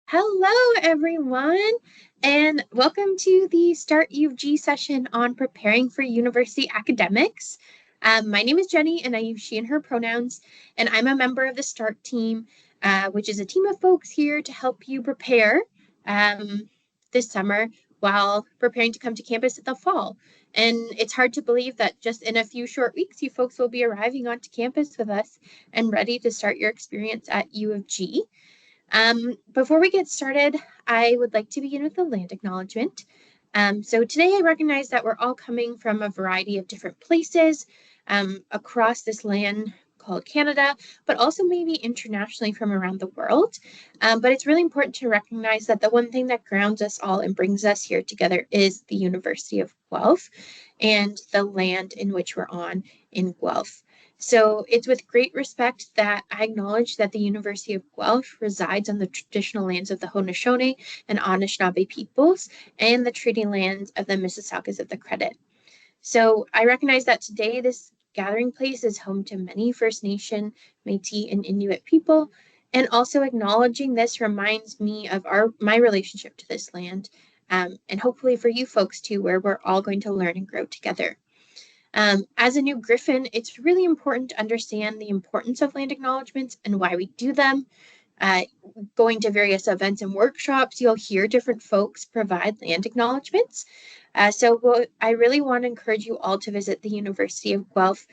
Hello, everyone, and welcome to the Start U of G session on preparing for university academics. My name is Jenny, and I use she and her pronouns, and I'm a member of the START team, which is a team of folks here to help you prepare this summer while preparing to come to campus in the fall. And it's hard to believe that just in a few short weeks, you folks will be arriving onto campus with us and ready to start your experience at U of G. Before we get started, I would like to begin with the land acknowledgement. So today I recognize that we're all coming from a variety of different places across this land called Canada, but also maybe internationally from around the world. But it's really important to recognize that the one thing that grounds us all and brings us here together is the University of Guelph and the land in which we're on in Guelph. So it's with great respect that I acknowledge that the University of Guelph resides on the traditional lands of the Haudenosaunee and Anishinaabe peoples and the treaty lands of the Mississaugas of the Credit. So I recognize that today this gathering place is home to many First Nation, Métis, and Inuit people, and also acknowledging this reminds me of my relationship to this land, and hopefully for you folks too, where we're all going to learn and grow together. As a new Griffin, it's really important to understand the importance of land acknowledgements and why we do them. Going to various events and workshops, you'll hear different folks provide land acknowledgements. I really want to encourage you all to visit the University of Guelph's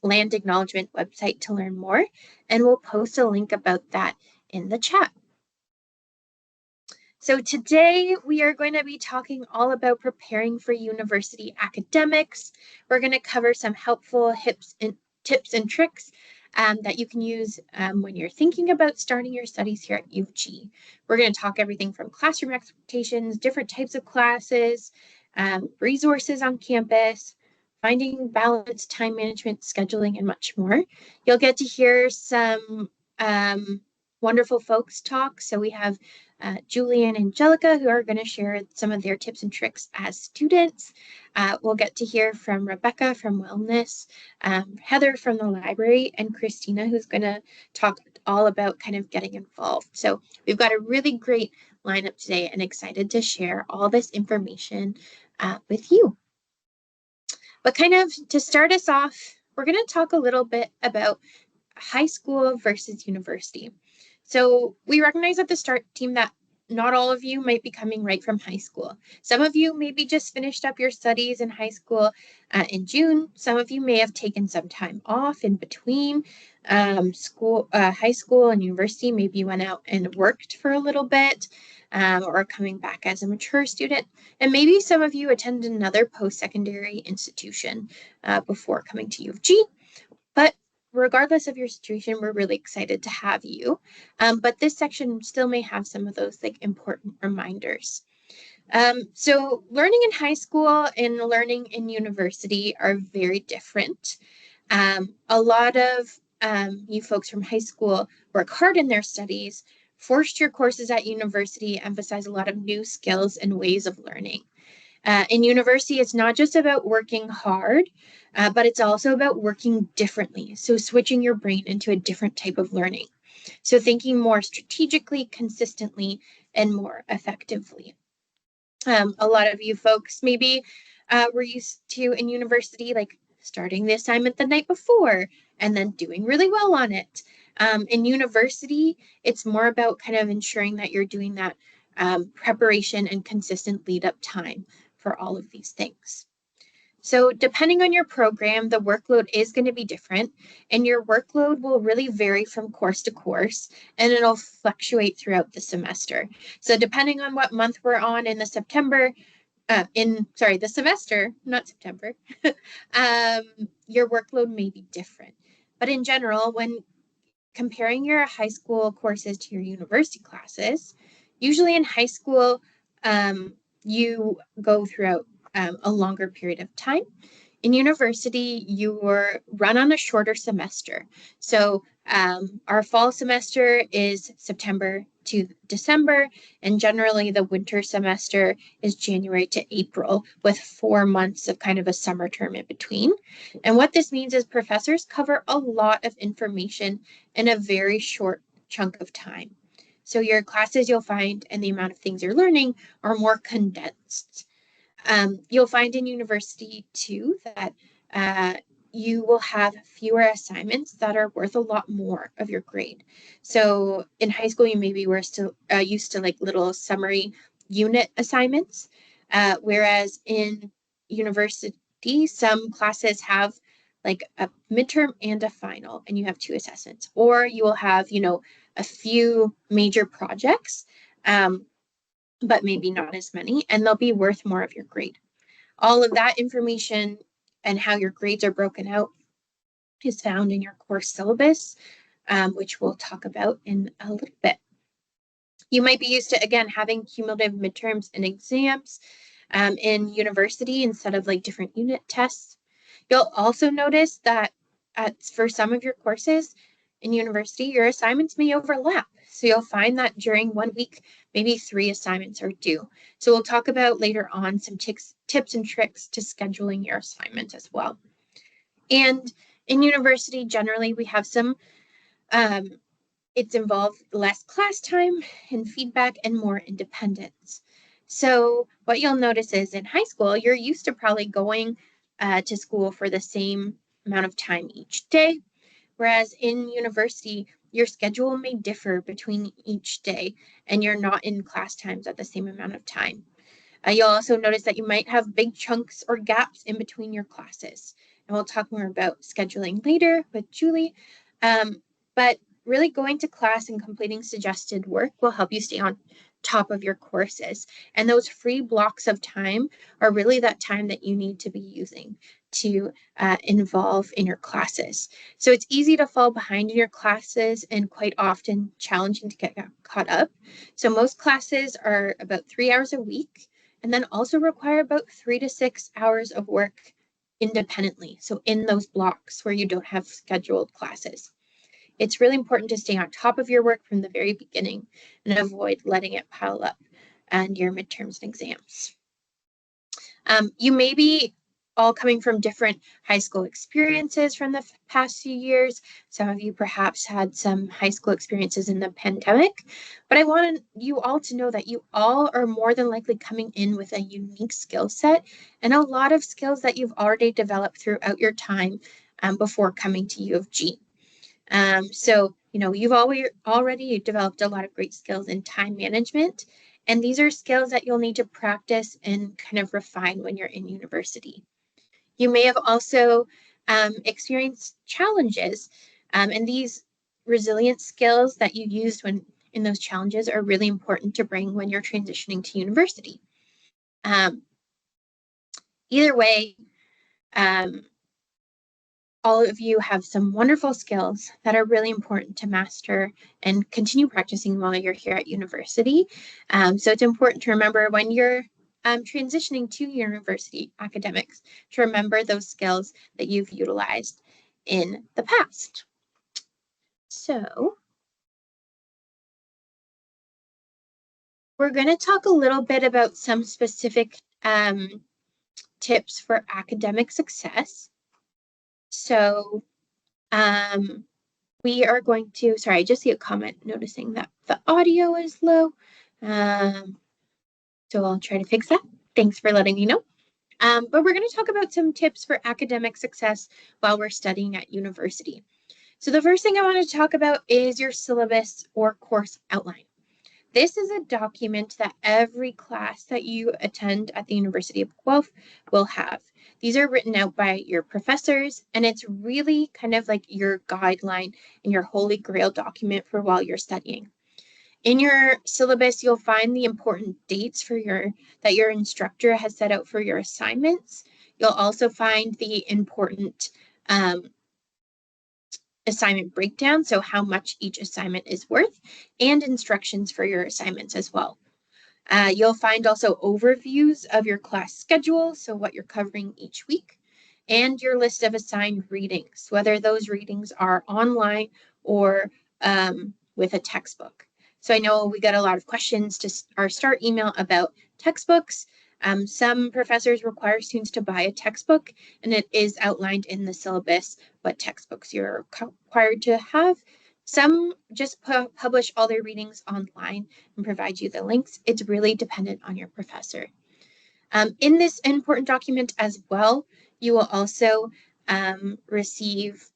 land acknowledgement website to learn more, and we'll post a link about that in the chat. So today we are going to be talking all about preparing for university academics. We're going to cover some helpful tips and tricks that you can use when you're thinking about starting your studies here at U of G. We're going to talk everything from classroom expectations, different types of classes, resources on campus, finding balance, time management, scheduling, and much more. You'll get to hear some wonderful folks talk. So we have Julie and Angelica, who are going to share some of their tips and tricks as students. We'll get to hear from Rebecca from Wellness, Heather from the library, and Christina, who's going to talk all about kind of getting involved. So we've got a really great lineup today and excited to share all this information with you. But kind of to start us off, we're going to talk a little bit about high school versus university. So we recognize at the START team that not all of you might be coming right from high school. Some of you maybe just finished up your studies in high school in June. Some of you may have taken some time off in between high school and university. Maybe you went out and worked for a little bit or coming back as a mature student. And maybe some of you attended another post-secondary institution before coming to U of G. But regardless of your situation, we're really excited to have you. But this section still may have some of those important reminders. So learning in high school and learning in university are very different. A lot of you folks from high school work hard in their studies. First-year courses at university emphasize a lot of new skills and ways of learning. In university, it's not just about working hard, but it's also about working differently. So switching your brain into a different type of learning. So thinking more strategically, consistently, and more effectively. A lot of you folks maybe were used to in university, like starting the assignment the night before and then doing really well on it. In university, it's more about kind of ensuring that you're doing that preparation and consistent lead up time for all of these things. So depending on your program, the workload is going to be different, and your workload will really vary from course to course, and it'll fluctuate throughout the semester. So depending on what month we're on in the semester, not September, your workload may be different. But in general, when comparing your high school courses to your university classes, usually in high school, you go throughout a longer period of time. In university, you're run on a shorter semester. So our fall semester is September to December, and generally the winter semester is January to April, with 4 months of kind of a summer term in between. And what this means is professors cover a lot of information in a very short chunk of time. So your classes you'll find and the amount of things you're learning are more condensed. You'll find in university too that you will have fewer assignments that are worth a lot more of your grade. So in high school, you maybe were still used to like little summary unit assignments, whereas in university, some classes have like a midterm and a final, and you have 2 assessments, or you will have, a few major projects, but maybe not as many, and they'll be worth more of your grade. All of that information and how your grades are broken out is found in your course syllabus, which we'll talk about in a little bit. You might be used to, again, having cumulative midterms and exams in university instead of like different unit tests. You'll also notice that for some of your courses in university, your assignments may overlap. So you'll find that during 1 week, maybe 3 assignments are due. So we'll talk about later on some tips and tricks to scheduling your assignment as well. And in university, generally, we have some, it's involved less class time and feedback and more independence. So what you'll notice is in high school, you're used to probably going to school for the same amount of time each day, whereas in university, your schedule may differ between each day and you're not in class times at the same amount of time. You'll also notice that you might have big chunks or gaps in between your classes. And we'll talk more about scheduling later with Julie. But really going to class and completing suggested work will help you stay on top of your courses. And those free blocks of time are really that time that you need to be using to involve in your classes. So it's easy to fall behind in your classes and quite often challenging to get caught up. So most classes are about 3 hours a week and then also require about 3 to 6 hours of work independently. So in those blocks where you don't have scheduled classes. It's really important to stay on top of your work from the very beginning and avoid letting it pile up and your midterms and exams. You may be all coming from different high school experiences from the past few years. Some of you perhaps had some high school experiences in the pandemic, but I want you all to know that you all are more than likely coming in with a unique skill set and a lot of skills that you've already developed throughout your time before coming to U of G. So, you've already developed a lot of great skills in time management, and these are skills that you'll need to practice and kind of refine when you're in university. You may have also experienced challenges, and these resilient skills that you used when in those challenges are really important to bring when you're transitioning to university. Either way, all of you have some wonderful skills that are really important to master and continue practicing while you're here at university. So it's important to remember when you're transitioning to university academics to remember those skills that you've utilized in the past. So we're going to talk a little bit about some specific tips for academic success. So we are going to, sorry, I just see a comment noticing that the audio is low. So I'll try to fix that. Thanks for letting me know. But we're going to talk about some tips for academic success while we're studying at university. So the first thing I want to talk about is your syllabus or course outline. This is a document that every class that you attend at the University of Guelph will have. These are written out by your professors, and it's really kind of like your guideline and your holy grail document for while you're studying. In your syllabus, you'll find the important dates that your instructor has set out for your assignments. You'll also find the important assignment breakdown, so how much each assignment is worth, and instructions for your assignments as well. You'll find also overviews of your class schedule, so what you're covering each week, and your list of assigned readings, whether those readings are online or with a textbook. So I know we got a lot of questions to our start email about textbooks. Some professors require students to buy a textbook, and it is outlined in the syllabus what textbooks you're required to have Some just publish all their readings online and provide you the links. It's really dependent on your professor. In this important document as well, you will also receive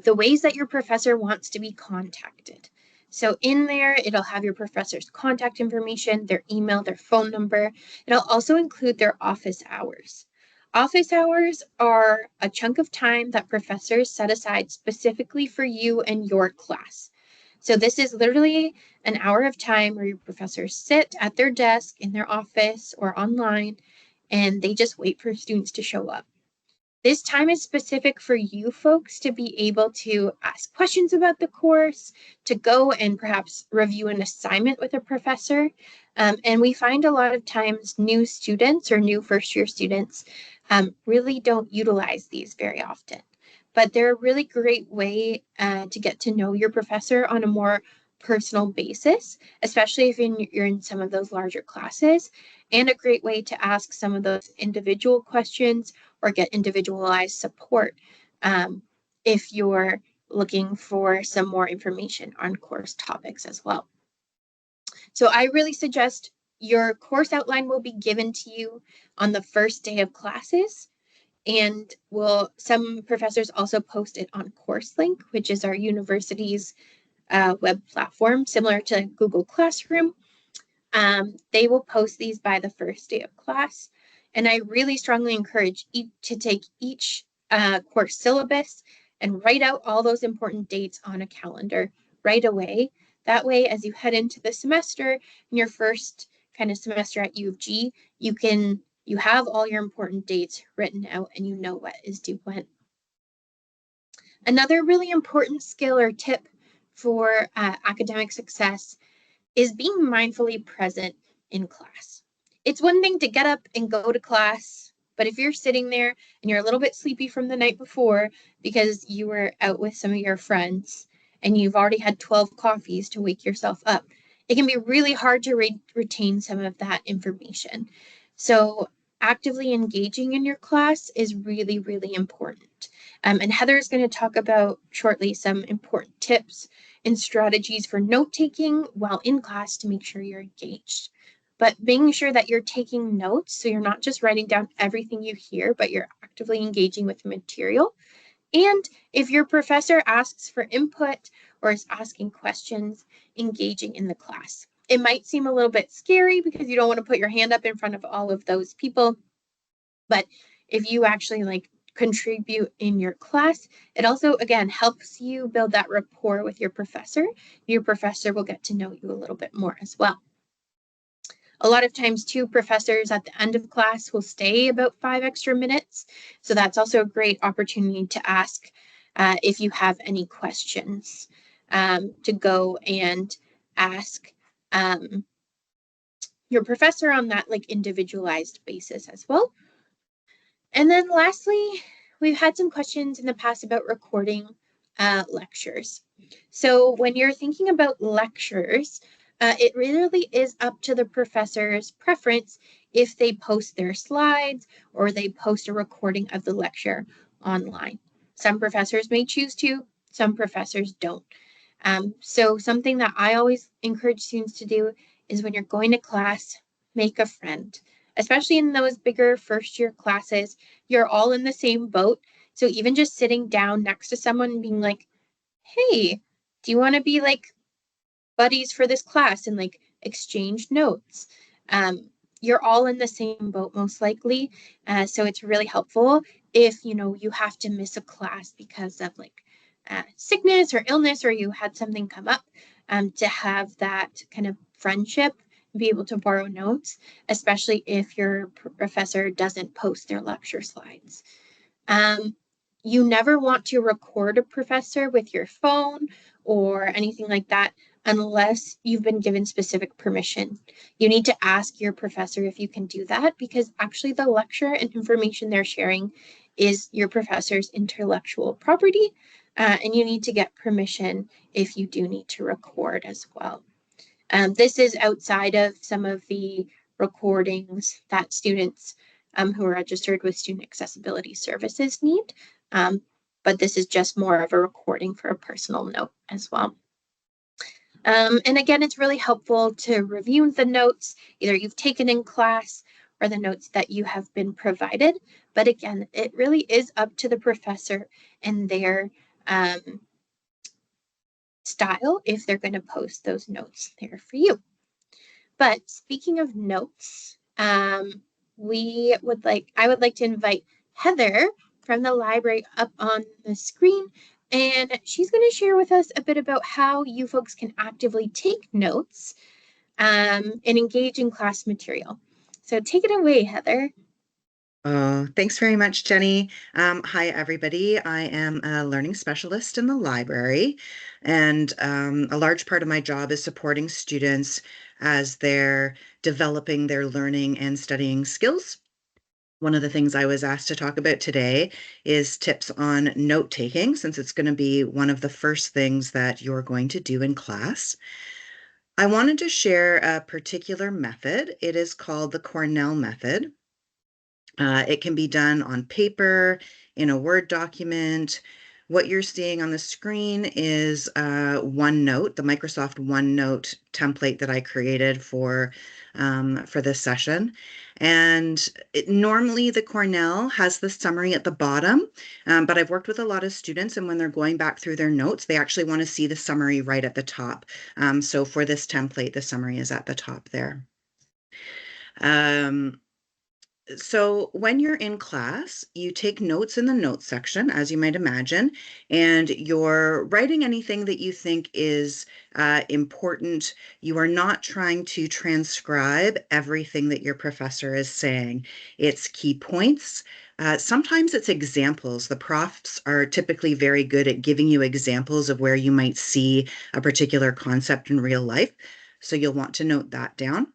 the ways that your professor wants to be contacted. So in there, it'll have your professor's contact information, their email, their phone number. It'll also include their office hours. Office hours are a chunk of time that professors set aside specifically for you and your class. So this is literally an hour of time where your professors sit at their desk in their office or online, and they just wait for students to show up. This time is specific for you folks to be able to ask questions about the course, to go and perhaps review an assignment with a professor. And we find a lot of times new students or new first-year students really don't utilize these very often. But they're a really great way to get to know your professor on a more personal basis, especially if you're in some of those larger classes, and a great way to ask some of those individual questions or get individualized support if you're looking for some more information on course topics as well. So I really suggest your course outline will be given to you on the first day of classes, and some professors also post it on CourseLink, which is our university's web platform, similar to Google Classroom. They will post these by the first day of class. And I really strongly encourage to take each course syllabus and write out all those important dates on a calendar right away. That way, as you head into the semester, in your first kind of semester at U of G, you have all your important dates written out and you know what is due when. Another really important skill or tip for academic success is being mindfully present in class. It's one thing to get up and go to class, but if you're sitting there and you're a little bit sleepy from the night before because you were out with some of your friends and you've already had 12 coffees to wake yourself up, it can be really hard to retain some of that information. So actively engaging in your class is really, really important. And Heather is going to talk about shortly some important tips and strategies for note-taking while in class to make sure you're engaged. But making sure that you're taking notes, so you're not just writing down everything you hear, but you're actively engaging with the material. And if your professor asks for input or is asking questions, engaging in the class. It might seem a little bit scary because you don't want to put your hand up in front of all of those people, but if you actually contribute in your class, it also, again, helps you build that rapport with your professor. Your professor will get to know you a little bit more as well. A lot of times too, professors at the end of class will stay about 5 extra minutes. So that's also a great opportunity to ask if you have any questions, to go and ask your professor on that individualized basis as well. And then lastly, we've had some questions in the past about recording lectures. So when you're thinking about lectures, it really is up to the professor's preference if they post their slides or they post a recording of the lecture online. Some professors may choose to, some professors don't. So something that I always encourage students to do is when you're going to class, make a friend. Especially in those bigger first-year classes, you're all in the same boat. So even just sitting down next to someone and being like, hey, do you want to be buddies for this class and exchange notes? You're all in the same boat most likely. So it's really helpful if you have to miss a class because of sickness or illness, or you had something come up, to have that kind of friendship, be able to borrow notes, especially if your professor doesn't post their lecture slides. You never want to record a professor with your phone or anything like that unless you've been given specific permission. You need to ask your professor if you can do that, because actually the lecture and information they're sharing is your professor's intellectual property, and you need to get permission if you do need to record as well. This is outside of some of the recordings that students who are registered with Student Accessibility Services need. but this is just more of a recording for a personal note as well. And again, it's really helpful to review the notes, either you've taken in class or the notes that you have been provided. But again, it really is up to the professor and their style if they're going to post those notes there for you. But speaking of notes, I would like to invite Heather from the library up on the screen, and she's going to share with us a bit about how you folks can actively take notes and engage in class material. So take it away, Heather. Oh, thanks very much, Jenny. Hi, everybody. I am a learning specialist in the library, and a large part of my job is supporting students as they're developing their learning and studying skills. One of the things I was asked to talk about today is tips on note taking, since it's going to be one of the first things that you're going to do in class. I wanted to share a particular method. It is called the Cornell method. It can be done on paper, in a Word document. What you're seeing on the screen is OneNote, the Microsoft OneNote template that I created for this session. And normally the Cornell has the summary at the bottom, but I've worked with a lot of students, and when they're going back through their notes, they actually want to see the summary right at the top. So for this template, the summary is at the top there. So when you're in class, you take notes in the notes section, as you might imagine, and you're writing anything that you think is important. You are not trying to transcribe everything that your professor is saying. It's key points. Sometimes it's examples. The profs are typically very good at giving you examples of where you might see a particular concept in real life. So you'll want to note that down.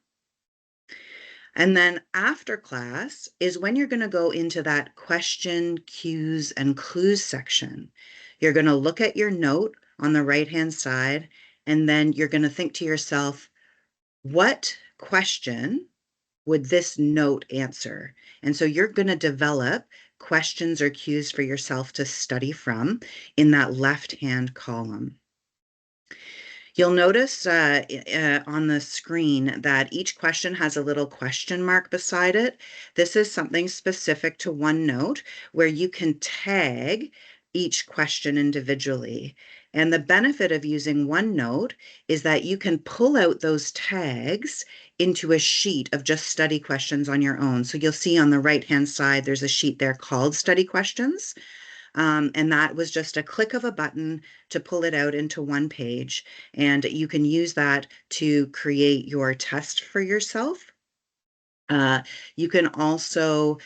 And then after class is when you're going to go into that question, cues, and clues section. You're going to look at your note on the right-hand side, and then you're going to think to yourself, what question would this note answer? And so you're going to develop questions or cues for yourself to study from in that left-hand column. You'll notice on the screen that each question has a little question mark beside it. This is something specific to OneNote where you can tag each question individually. And the benefit of using OneNote is that you can pull out those tags into a sheet of just study questions on your own. So you'll see on the right-hand side, there's a sheet there called study questions. And that was just a click of a button to pull it out into one page. And you can use that to create your test for yourself. You can also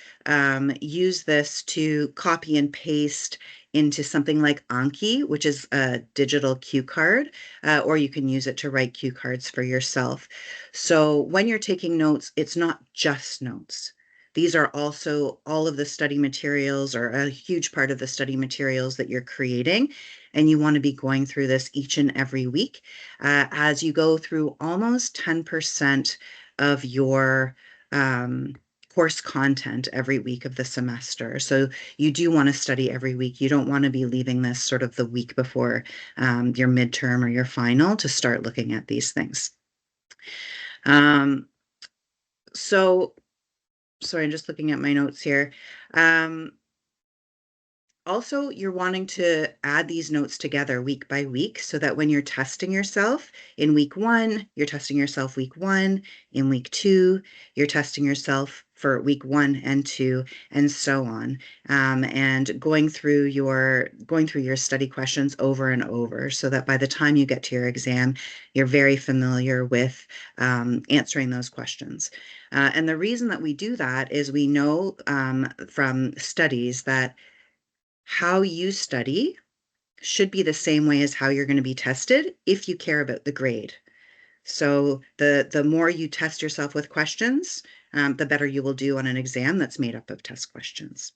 use this to copy and paste into something like Anki, which is a digital cue card, or you can use it to write cue cards for yourself. So when you're taking notes, it's not just notes. These are also all of the study materials, or a huge part of the study materials that you're creating. And you want to be going through this each and every week as you go through almost 10% of your course content every week of the semester. So you do want to study every week. You don't want to be leaving this sort of the week before your midterm or your final to start looking at these things. So, sorry, I'm just looking at my notes here. Also, you're wanting to add these notes together week by week so that when you're testing yourself in week 1, you're testing yourself week 1, in week 2, you're testing yourself for week 1 and 2, and so on. And going through your study questions over and over so that by the time you get to your exam, you're very familiar with answering those questions. And the reason that we do that is we know from studies that how you study should be the same way as how you're going to be tested if you care about the grade. So the more you test yourself with questions, the better you will do on an exam that's made up of test questions.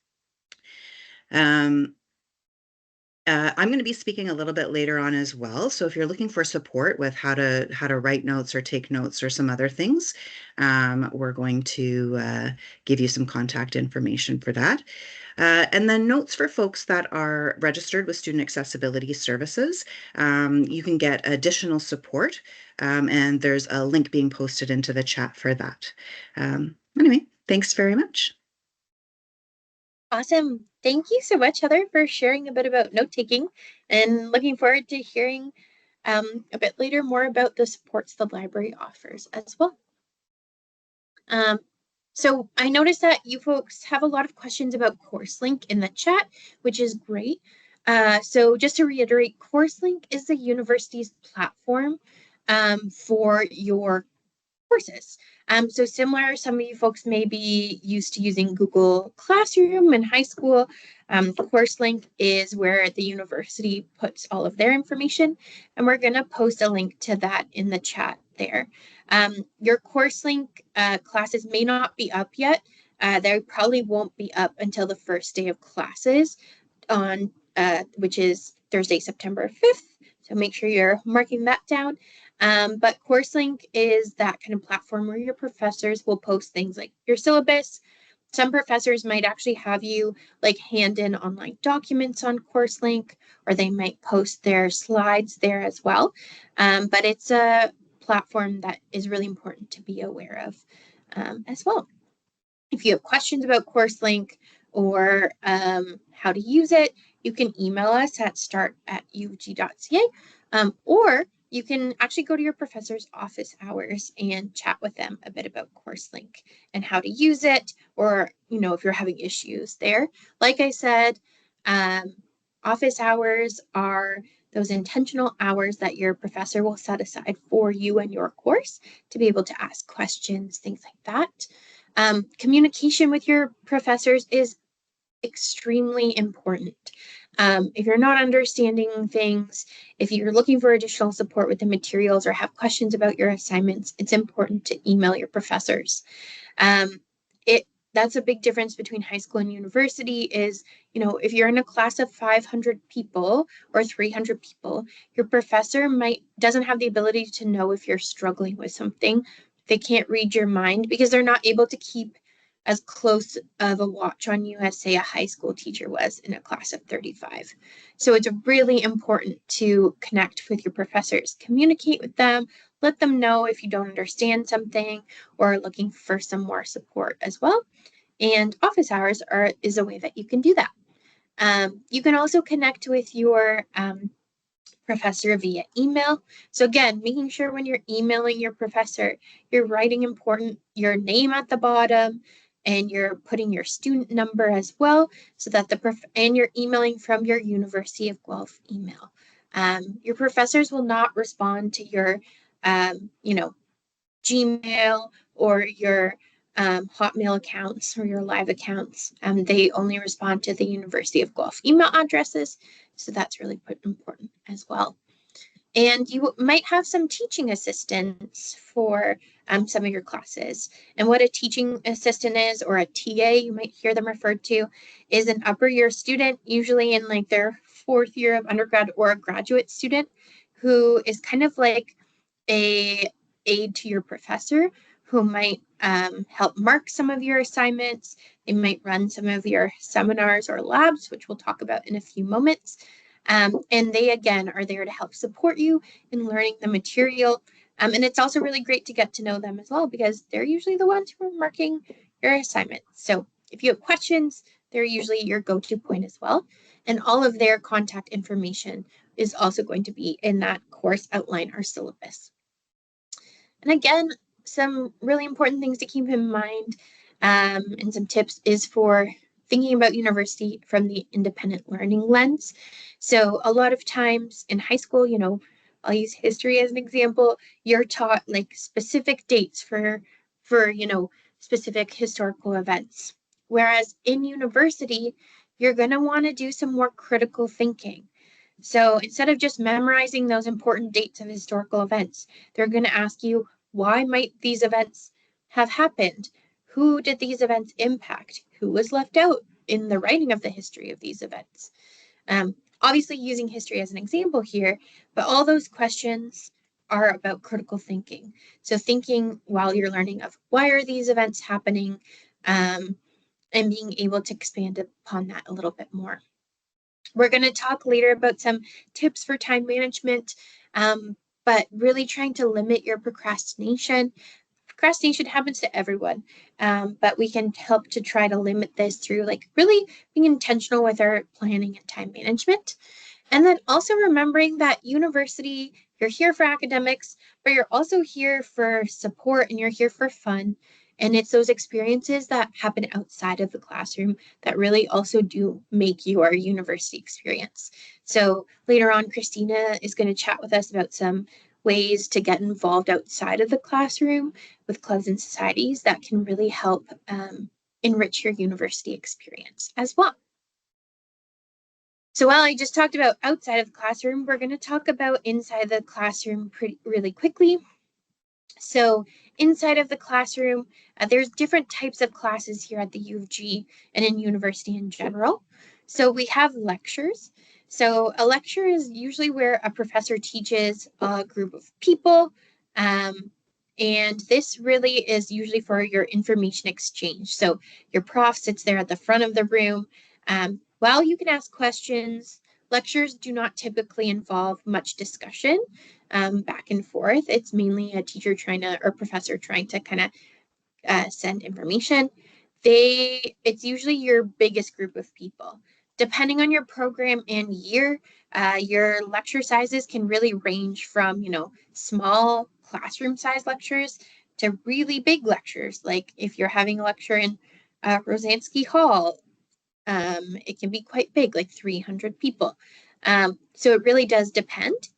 I'm going to be speaking a little bit later on as well. So if you're looking for support with how to write notes or take notes or some other things, we're going to give you some contact information for that. And then notes for folks that are registered with Student Accessibility Services. You can get additional support, and there's a link being posted into the chat for that. Anyway, thanks very much. Awesome. Thank you so much, Heather, for sharing a bit about note taking, and looking forward to hearing a bit later more about the supports the library offers as well. So I noticed that you folks have a lot of questions about CourseLink in the chat, which is great. So just to reiterate, CourseLink is the university's platform for your courses. So similar, some of you folks may be used to using Google Classroom in high school. CourseLink is where the university puts all of their information, and we're going to post a link to that in the chat there. Your CourseLink classes may not be up yet. They probably won't be up until the first day of classes on which is Thursday, September 5th. So make sure you're marking that down. But CourseLink is that kind of platform where your professors will post things like your syllabus. Some professors might actually have you like hand in online documents on CourseLink, or they might post their slides there as well. But it's a platform that is really important to be aware of as well. If you have questions about CourseLink or how to use it, you can email us at start@uvg.ca, or you can actually go to your professor's office hours and chat with them a bit about CourseLink and how to use it, or if you're having issues there. Like I said, office hours are those intentional hours that your professor will set aside for you and your course to be able to ask questions, things like that. Communication with your professors is extremely important. If you're not understanding things, if you're looking for additional support with the materials or have questions about your assignments, it's important to email your professors. That's a big difference between high school and university is, if you're in a class of 500 people or 300 people, your professor doesn't have the ability to know if you're struggling with something. They can't read your mind because they're not able to keep as close of a watch on you as, say, a high school teacher was in a class of 35. So it's really important to connect with your professors, communicate with them, let them know if you don't understand something or are looking for some more support as well. And office hours is a way that you can do that. You can also connect with your professor via email. So again, making sure when you're emailing your professor, you're writing your name at the bottom, and you're putting your student number as well, so that and you're emailing from your University of Guelph email. Your professors will not respond to your, Gmail or your Hotmail accounts or your live accounts. They only respond to the University of Guelph email addresses. So that's really important as well. And you might have some teaching assistants for some of your classes. And what a teaching assistant is, or a TA, you might hear them referred to, is an upper year student, usually in like their 4th year of undergrad, or a graduate student who is kind of like a aide to your professor, who might help mark some of your assignments. They might run some of your seminars or labs, which we'll talk about in a few moments. And they, again, are there to help support you in learning the material. And it's also really great to get to know them as well, because they're usually the ones who are marking your assignments. So if you have questions, they're usually your go-to point as well. And all of their contact information is also going to be in that course outline or syllabus. And again, some really important things to keep in mind and some tips is for thinking about university from the independent learning lens. So a lot of times in high school, I'll use history as an example, you're taught like specific dates for specific historical events. Whereas in university, you're going to want to do some more critical thinking. So instead of just memorizing those important dates of historical events, they're going to ask you, why might these events have happened? Who did these events impact? Who was left out in the writing of the history of these events? obviously using history as an example here, but all those questions are about critical thinking. So thinking while you're learning of why are these events happening, and being able to expand upon that a little bit more. We're going to talk later about some tips for time management, but really trying to limit your procrastination. Procrastination happens to everyone, but we can help to try to limit this through like really being intentional with our planning and time management. And then also remembering that university, you're here for academics, but you're also here for support and you're here for fun. And it's those experiences that happen outside of the classroom that really also do make your university experience. So later on, Christina is going to chat with us about some ways to get involved outside of the classroom with clubs and societies that can really help enrich your university experience as well. So while I just talked about outside of the classroom, we're going to talk about inside the classroom really quickly. So inside of the classroom, there's different types of classes here at the U of G and in university in general. So we have lectures. So a lecture is usually where a professor teaches a group of people. And this really is usually for your information exchange. So your prof sits there at the front of the room. While you can ask questions, lectures do not typically involve much discussion back and forth. It's mainly a teacher trying to, or professor trying to kind of send information. It's usually your biggest group of people. Depending on your program and year, your lecture sizes can really range from, small classroom size lectures to really big lectures. Like if you're having a lecture in Rosansky Hall, it can be quite big, like 300 people. So it really does depend.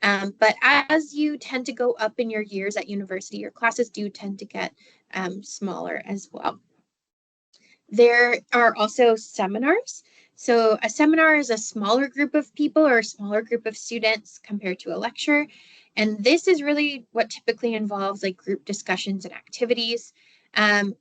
But as you tend to go up in your years at university, your classes do tend to get smaller as well. There are also seminars. So a seminar is a smaller group of people or a smaller group of students compared to a lecture. And this is really what typically involves like group discussions and activities.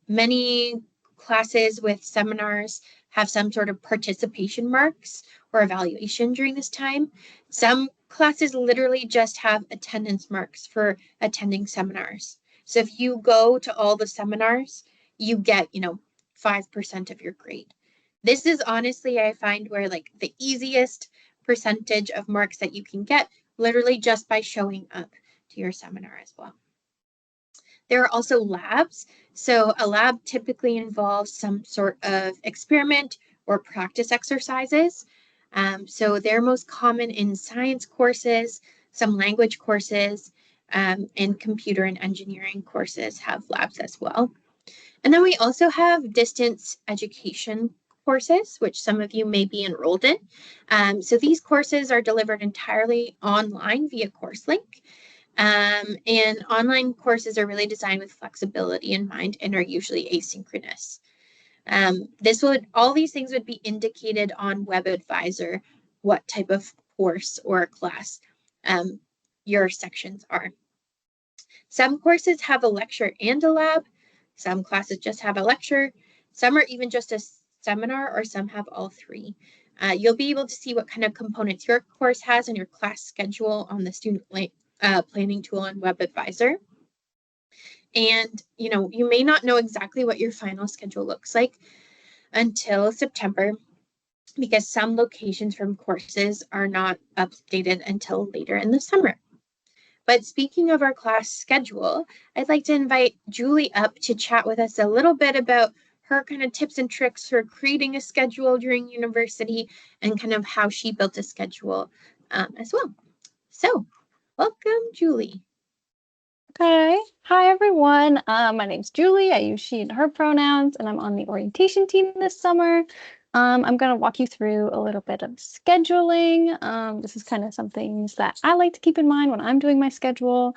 Many classes with seminars have some sort of participation marks or evaluation during this time. Some classes literally just have attendance marks for attending seminars. So if you go to all the seminars, you get, 5% of your grade. This is honestly, I find, where like the easiest percentage of marks that you can get literally just by showing up to your seminar as well. There are also labs. So a lab typically involves some sort of experiment or practice exercises. So they're most common in science courses, some language courses, and computer and engineering courses have labs as well. And then we also have distance education courses, which some of you may be enrolled in. So these courses are delivered entirely online via CourseLink. And online courses are really designed with flexibility in mind and are usually asynchronous. All these things would be indicated on WebAdvisor, what type of course or class your sections are. Some courses have a lecture and a lab. Some classes just have a lecture. Some are even just a seminar, or some have all three. You'll be able to see what kind of components your course has and your class schedule on the student planning tool on WebAdvisor. And, you may not know exactly what your final schedule looks like until September, because some locations from courses are not updated until later in the summer. But speaking of our class schedule, I'd like to invite Julie up to chat with us a little bit about her kind of tips and tricks for creating a schedule during university and kind of how she built a schedule as well. So welcome, Julie. Okay. Hi, everyone. My name's Julie. I use she and her pronouns, and I'm on the orientation team this summer. I'm going to walk you through a little bit of scheduling. This is kind of some things that I like to keep in mind when I'm doing my schedule.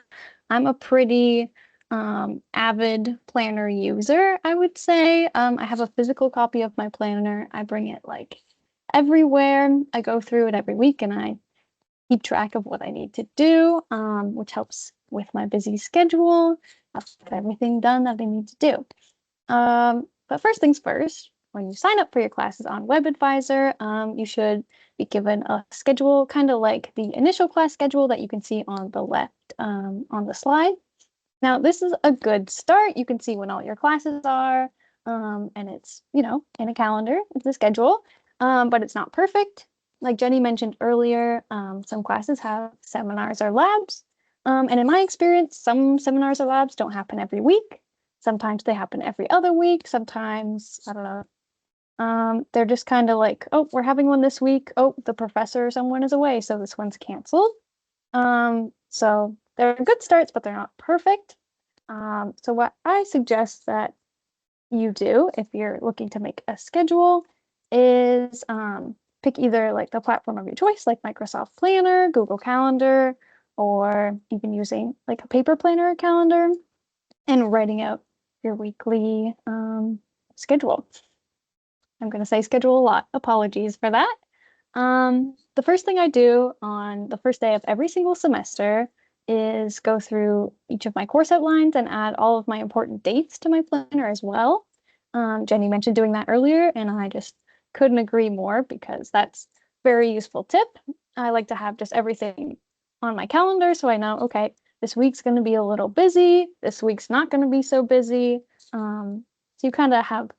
I'm a pretty avid planner user, I would say. I have a physical copy of my planner. I bring it like everywhere. I go through it every week and I keep track of what I need to do, which helps with my busy schedule. I've got everything done that I need to do. But first things first, when you sign up for your classes on WebAdvisor, you should be given a schedule, kind of like the initial class schedule that you can see on the left on the slide. Now, this is a good start. You can see when all your classes are, and it's, in a calendar, it's a schedule, but it's not perfect. Like Jenny mentioned earlier, some classes have seminars or labs. And in my experience, some seminars or labs don't happen every week. Sometimes they happen every other week. Sometimes, I don't know. They're just kind of like, oh, we're having one this week. Oh, the professor or someone is away, so this one's canceled. So they're good starts, but they're not perfect. So what I suggest that you do if you're looking to make a schedule is pick either like the platform of your choice, like Microsoft Planner, Google Calendar, or even using like a paper planner or calendar and writing out your weekly schedule. I'm going to say schedule a lot. Apologies for that. The first thing I do on the first day of every single semester is go through each of my course outlines and add all of my important dates to my planner as well. Jenny mentioned doing that earlier, and I just couldn't agree more because that's a very useful tip. I like to have just everything on my calendar so I know, okay, this week's going to be a little busy, this week's not going to be so busy. So you kind of have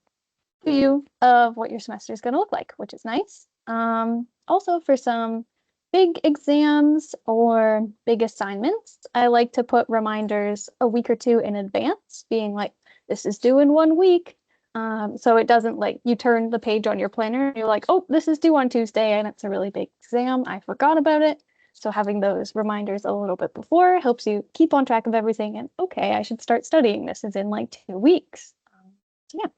a view of what your semester is going to look like, which is nice. Also, for some big exams or big assignments, I like to put reminders a week or two in advance, being like, this is due in 1 week. So it doesn't like you turn the page on your planner and you're like, oh, this is due on Tuesday and it's a really big exam. I forgot about it. So having those reminders a little bit before helps you keep on track of everything. And okay, I should start studying. This is in like 2 weeks. So yeah.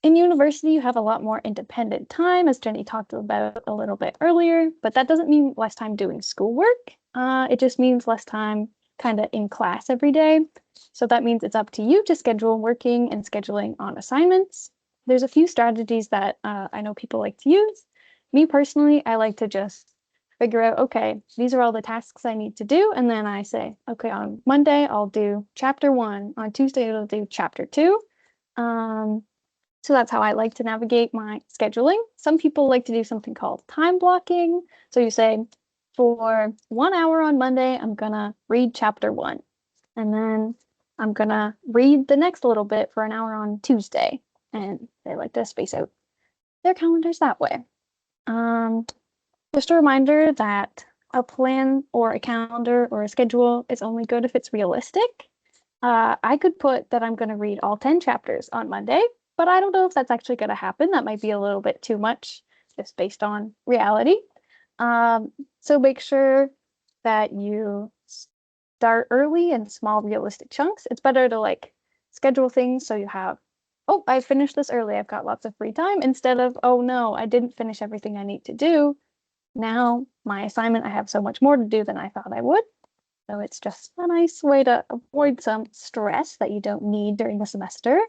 In university, you have a lot more independent time, as Jenny talked about a little bit earlier, but that doesn't mean less time doing schoolwork. It just means less time kind of in class every day. So that means it's up to you to schedule working and scheduling on assignments. There's a few strategies that I know people like to use. Me personally, I like to just figure out, okay, these are all the tasks I need to do. And then I say, okay, on Monday, I'll do chapter 1. On Tuesday, I'll do chapter 2. So that's how I like to navigate my scheduling. Some people like to do something called time blocking. So you say, for 1 hour on Monday, I'm gonna read chapter 1. And then I'm gonna read the next little bit for an hour on Tuesday. And they like to space out their calendars that way. Just a reminder that a plan or a calendar or a schedule is only good if it's realistic. I could put that I'm going to read all 10 chapters on Monday, but I don't know if that's actually going to happen. That might be a little bit too much just based on reality. So make sure that you start early in small, realistic chunks. It's better to like schedule things so you have, oh, I finished this early. I've got lots of free time instead of, oh no, I didn't finish everything I need to do. Now my assignment, I have so much more to do than I thought I would. So it's just a nice way to avoid some stress that you don't need during the semester.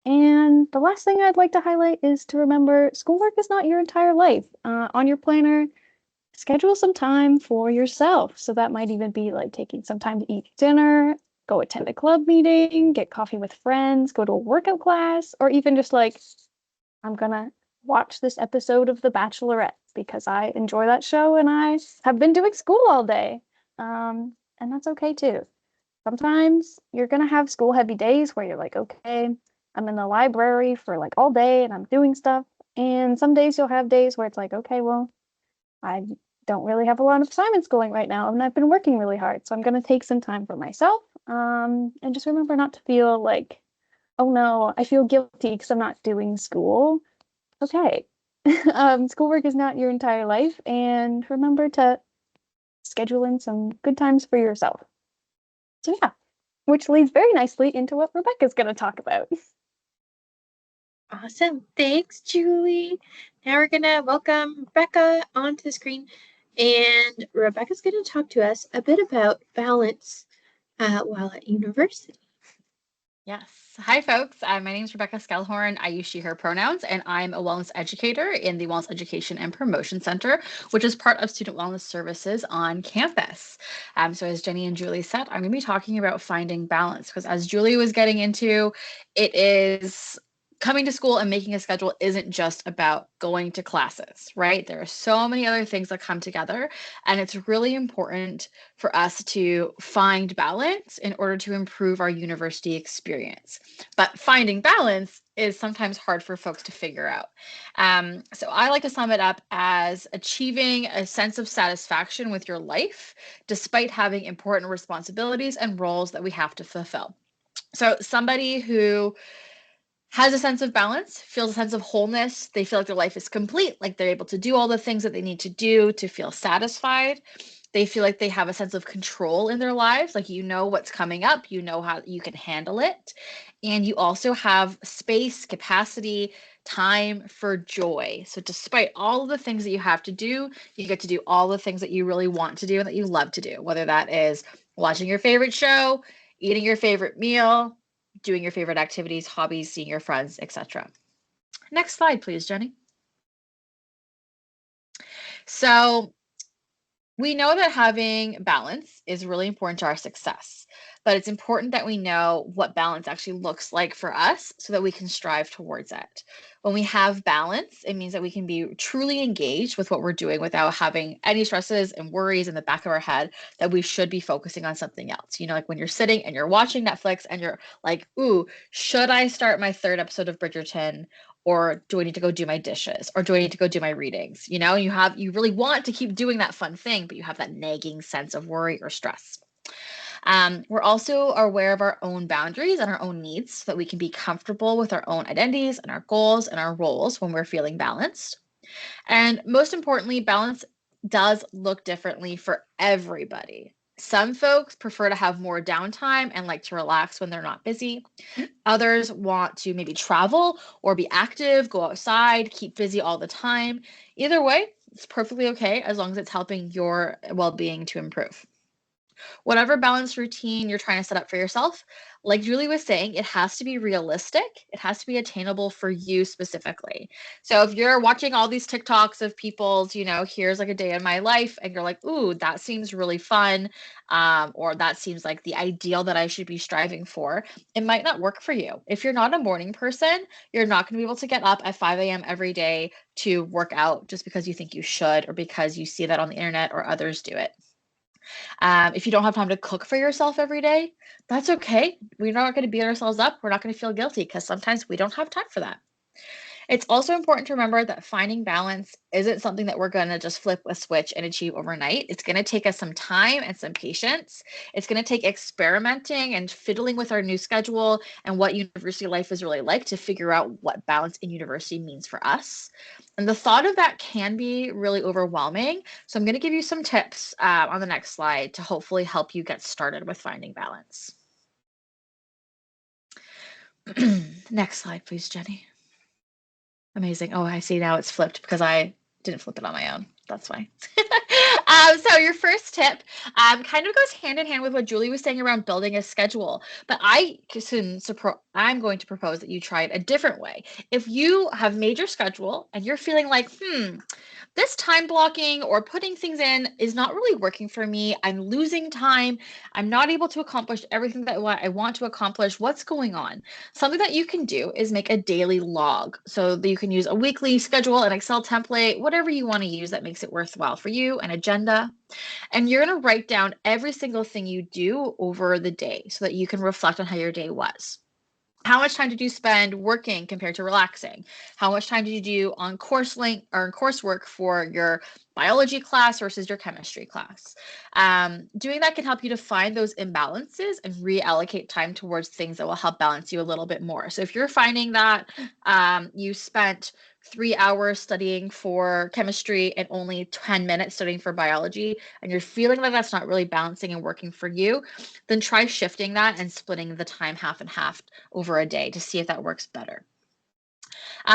And the last thing I'd like to highlight is to remember schoolwork is not your entire life. On your planner, schedule some time for yourself. So that might even be like taking some time to eat dinner, go attend a club meeting, get coffee with friends, go to a workout class, or even just like, I'm gonna watch this episode of The Bachelorette because I enjoy that show and I have been doing school all day. And that's okay too. Sometimes you're gonna have school heavy days where you're like, okay, I'm in the library for like all day and I'm doing stuff. And some days you'll have days where it's like, okay, well, I don't really have a lot of assignments going right now and I've been working really hard. So I'm gonna take some time for myself. And just remember not to feel like, oh no, I feel guilty because I'm not doing school. Okay. Schoolwork is not your entire life, and remember to schedule in some good times for yourself. So yeah, which leads very nicely into what Rebecca's going to talk about. Awesome. Thanks, Julie. Now we're going to welcome Rebecca onto the screen. And Rebecca's going to talk to us a bit about balance while at university. Yes. Hi, folks. My name is Rebecca Skellhorn. I use she, her pronouns, and I'm a wellness educator in the Wellness Education and Promotion Center, which is part of Student Wellness Services on campus. So as Jenny and Julie said, I'm going to be talking about finding balance because as Julie was getting into, it is coming to school and making a schedule isn't just about going to classes, right? There are so many other things that come together, and it's really important for us to find balance in order to improve our university experience. But finding balance is sometimes hard for folks to figure out. So I like to sum it up as achieving a sense of satisfaction with your life, despite having important responsibilities and roles that we have to fulfill. So somebody who has a sense of balance, feels a sense of wholeness. They feel like their life is complete, like they're able to do all the things that they need to do to feel satisfied. They feel like they have a sense of control in their lives, like you know what's coming up, you know how you can handle it. And you also have space, capacity, time for joy. So despite all of the things that you have to do, you get to do all the things that you really want to do and that you love to do, whether that is watching your favorite show, eating your favorite meal, doing your favorite activities, hobbies, seeing your friends, etc. Next slide, please, Jenny. So we know that having balance is really important to our success, but it's important that we know what balance actually looks like for us so that we can strive towards it. When we have balance, it means that we can be truly engaged with what we're doing without having any stresses and worries in the back of our head that we should be focusing on something else. You know, like when you're sitting and you're watching Netflix and you're like, ooh, should I start my third episode of Bridgerton? Or do I need to go do my dishes? Or do I need to go do my readings? You know, you really want to keep doing that fun thing, but you have that nagging sense of worry or stress. We're also aware of our own boundaries and our own needs so that we can be comfortable with our own identities and our goals and our roles when we're feeling balanced. And most importantly, balance does look differently for everybody. Some folks prefer to have more downtime and like to relax when they're not busy. Others want to maybe travel or be active, go outside, keep busy all the time. Either way, it's perfectly okay as long as it's helping your well-being to improve. Whatever balance routine you're trying to set up for yourself, like Julie was saying, it has to be realistic. It has to be attainable for you specifically. So if you're watching all these TikToks of people's, you know, here's like a day in my life, and you're like, ooh, that seems really fun, or that seems like the ideal that I should be striving for, it might not work for you. If you're not a morning person, you're not going to be able to get up at 5 a.m. every day to work out just because you think you should or because you see that on the internet or others do it. If you don't have time to cook for yourself every day, that's okay. We're not going to beat ourselves up. We're not going to feel guilty because sometimes we don't have time for that. It's also important to remember that finding balance isn't something that we're going to just flip a switch and achieve overnight. It's going to take us some time and some patience. It's going to take experimenting and fiddling with our new schedule and what university life is really like to figure out what balance in university means for us. And the thought of that can be really overwhelming. So I'm going to give you some tips on the next slide to hopefully help you get started with finding balance. Next slide, please, Jenny. Amazing. Oh, I see now it's flipped because I didn't flip it on my own. That's why. So your first tip kind of goes hand in hand with what Julie was saying around building a schedule. But I'm going to propose that you try it a different way. If you have made your schedule and you're feeling like, this time blocking or putting things in is not really working for me. I'm losing time. I'm not able to accomplish everything that I want to accomplish. What's going on? Something that you can do is make a daily log so that you can use a weekly schedule, an Excel template, whatever you want to use that makes it worthwhile for you, an agenda. And you're going to write down every single thing you do over the day so that you can reflect on how your day was. How much time did you spend working compared to relaxing? How much time did you do on coursework for your biology class versus your chemistry class? Doing that can help you to find those imbalances and reallocate time towards things that will help balance you a little bit more. So if you're finding that you spent 3 hours studying for chemistry and only 10 minutes studying for biology, and you're feeling like that's not really balancing and working for you, then try shifting that and splitting the time half and half over a day to see if that works better.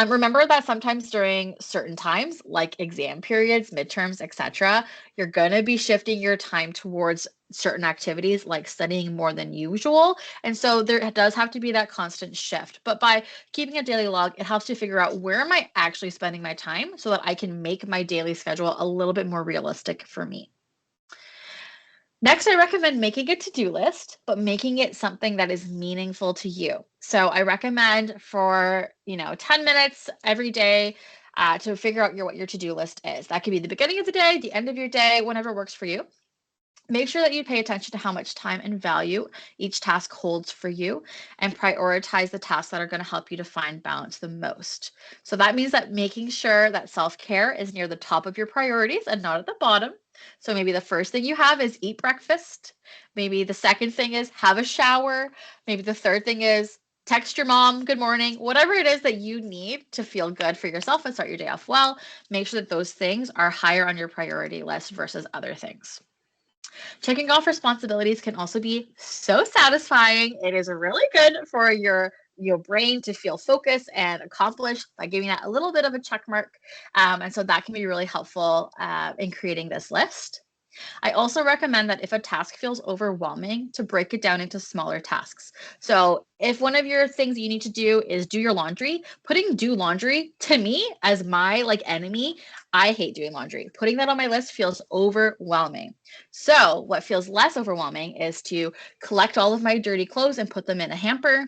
Remember that sometimes during certain times, like exam periods, midterms, etc., you're going to be shifting your time towards certain activities like studying more than usual. And so there does have to be that constant shift. But by keeping a daily log, it helps to figure out where am I actually spending my time so that I can make my daily schedule a little bit more realistic for me. Next, I recommend making a to-do list, but making it something that is meaningful to you. So I recommend for, 10 minutes every day to figure out what your to-do list is. That could be the beginning of the day, the end of your day, whenever works for you. Make sure that you pay attention to how much time and value each task holds for you and prioritize the tasks that are going to help you to find balance the most. So that means that making sure that self-care is near the top of your priorities and not at the bottom. So maybe the first thing you have is eat breakfast. Maybe the second thing is have a shower. Maybe the third thing is text your mom, good morning, whatever it is that you need to feel good for yourself and start your day off well. Make sure that those things are higher on your priority list versus other things. Checking off responsibilities can also be so satisfying. It is really good for your brain to feel focused and accomplished by giving that a little bit of a check mark. And so that can be really helpful in creating this list. I also recommend that if a task feels overwhelming, to break it down into smaller tasks. So if one of your things you need to do is do your laundry, putting do laundry to me as my enemy, I hate doing laundry. Putting that on my list feels overwhelming. So what feels less overwhelming is to collect all of my dirty clothes and put them in a hamper.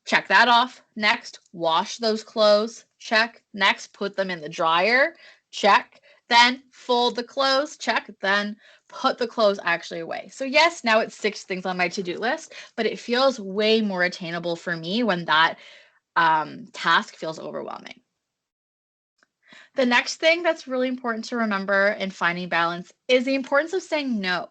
Check that off. Next, wash those clothes. Check. Next, put them in the dryer. Check. Then fold the clothes. Check. Then put the clothes actually away. So yes, now it's 6 things on my to-do list, but it feels way more attainable for me when that task feels overwhelming. The next thing that's really important to remember in finding balance is the importance of saying no.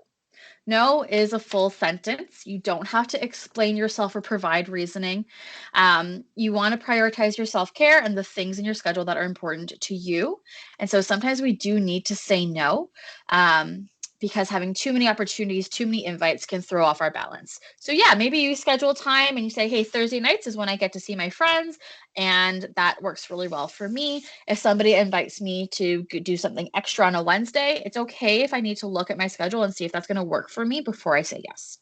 No is a full sentence. You don't have to explain yourself or provide reasoning. You want to prioritize your self care and the things in your schedule that are important to you. And so sometimes we do need to say no because having too many opportunities, too many invites can throw off our balance. So, yeah, maybe you schedule time and you say, hey, Thursday nights is when I get to see my friends. And that works really well for me. If somebody invites me to do something extra on a Wednesday, it's okay if I need to look at my schedule and see if that's going to work for me before I say yes.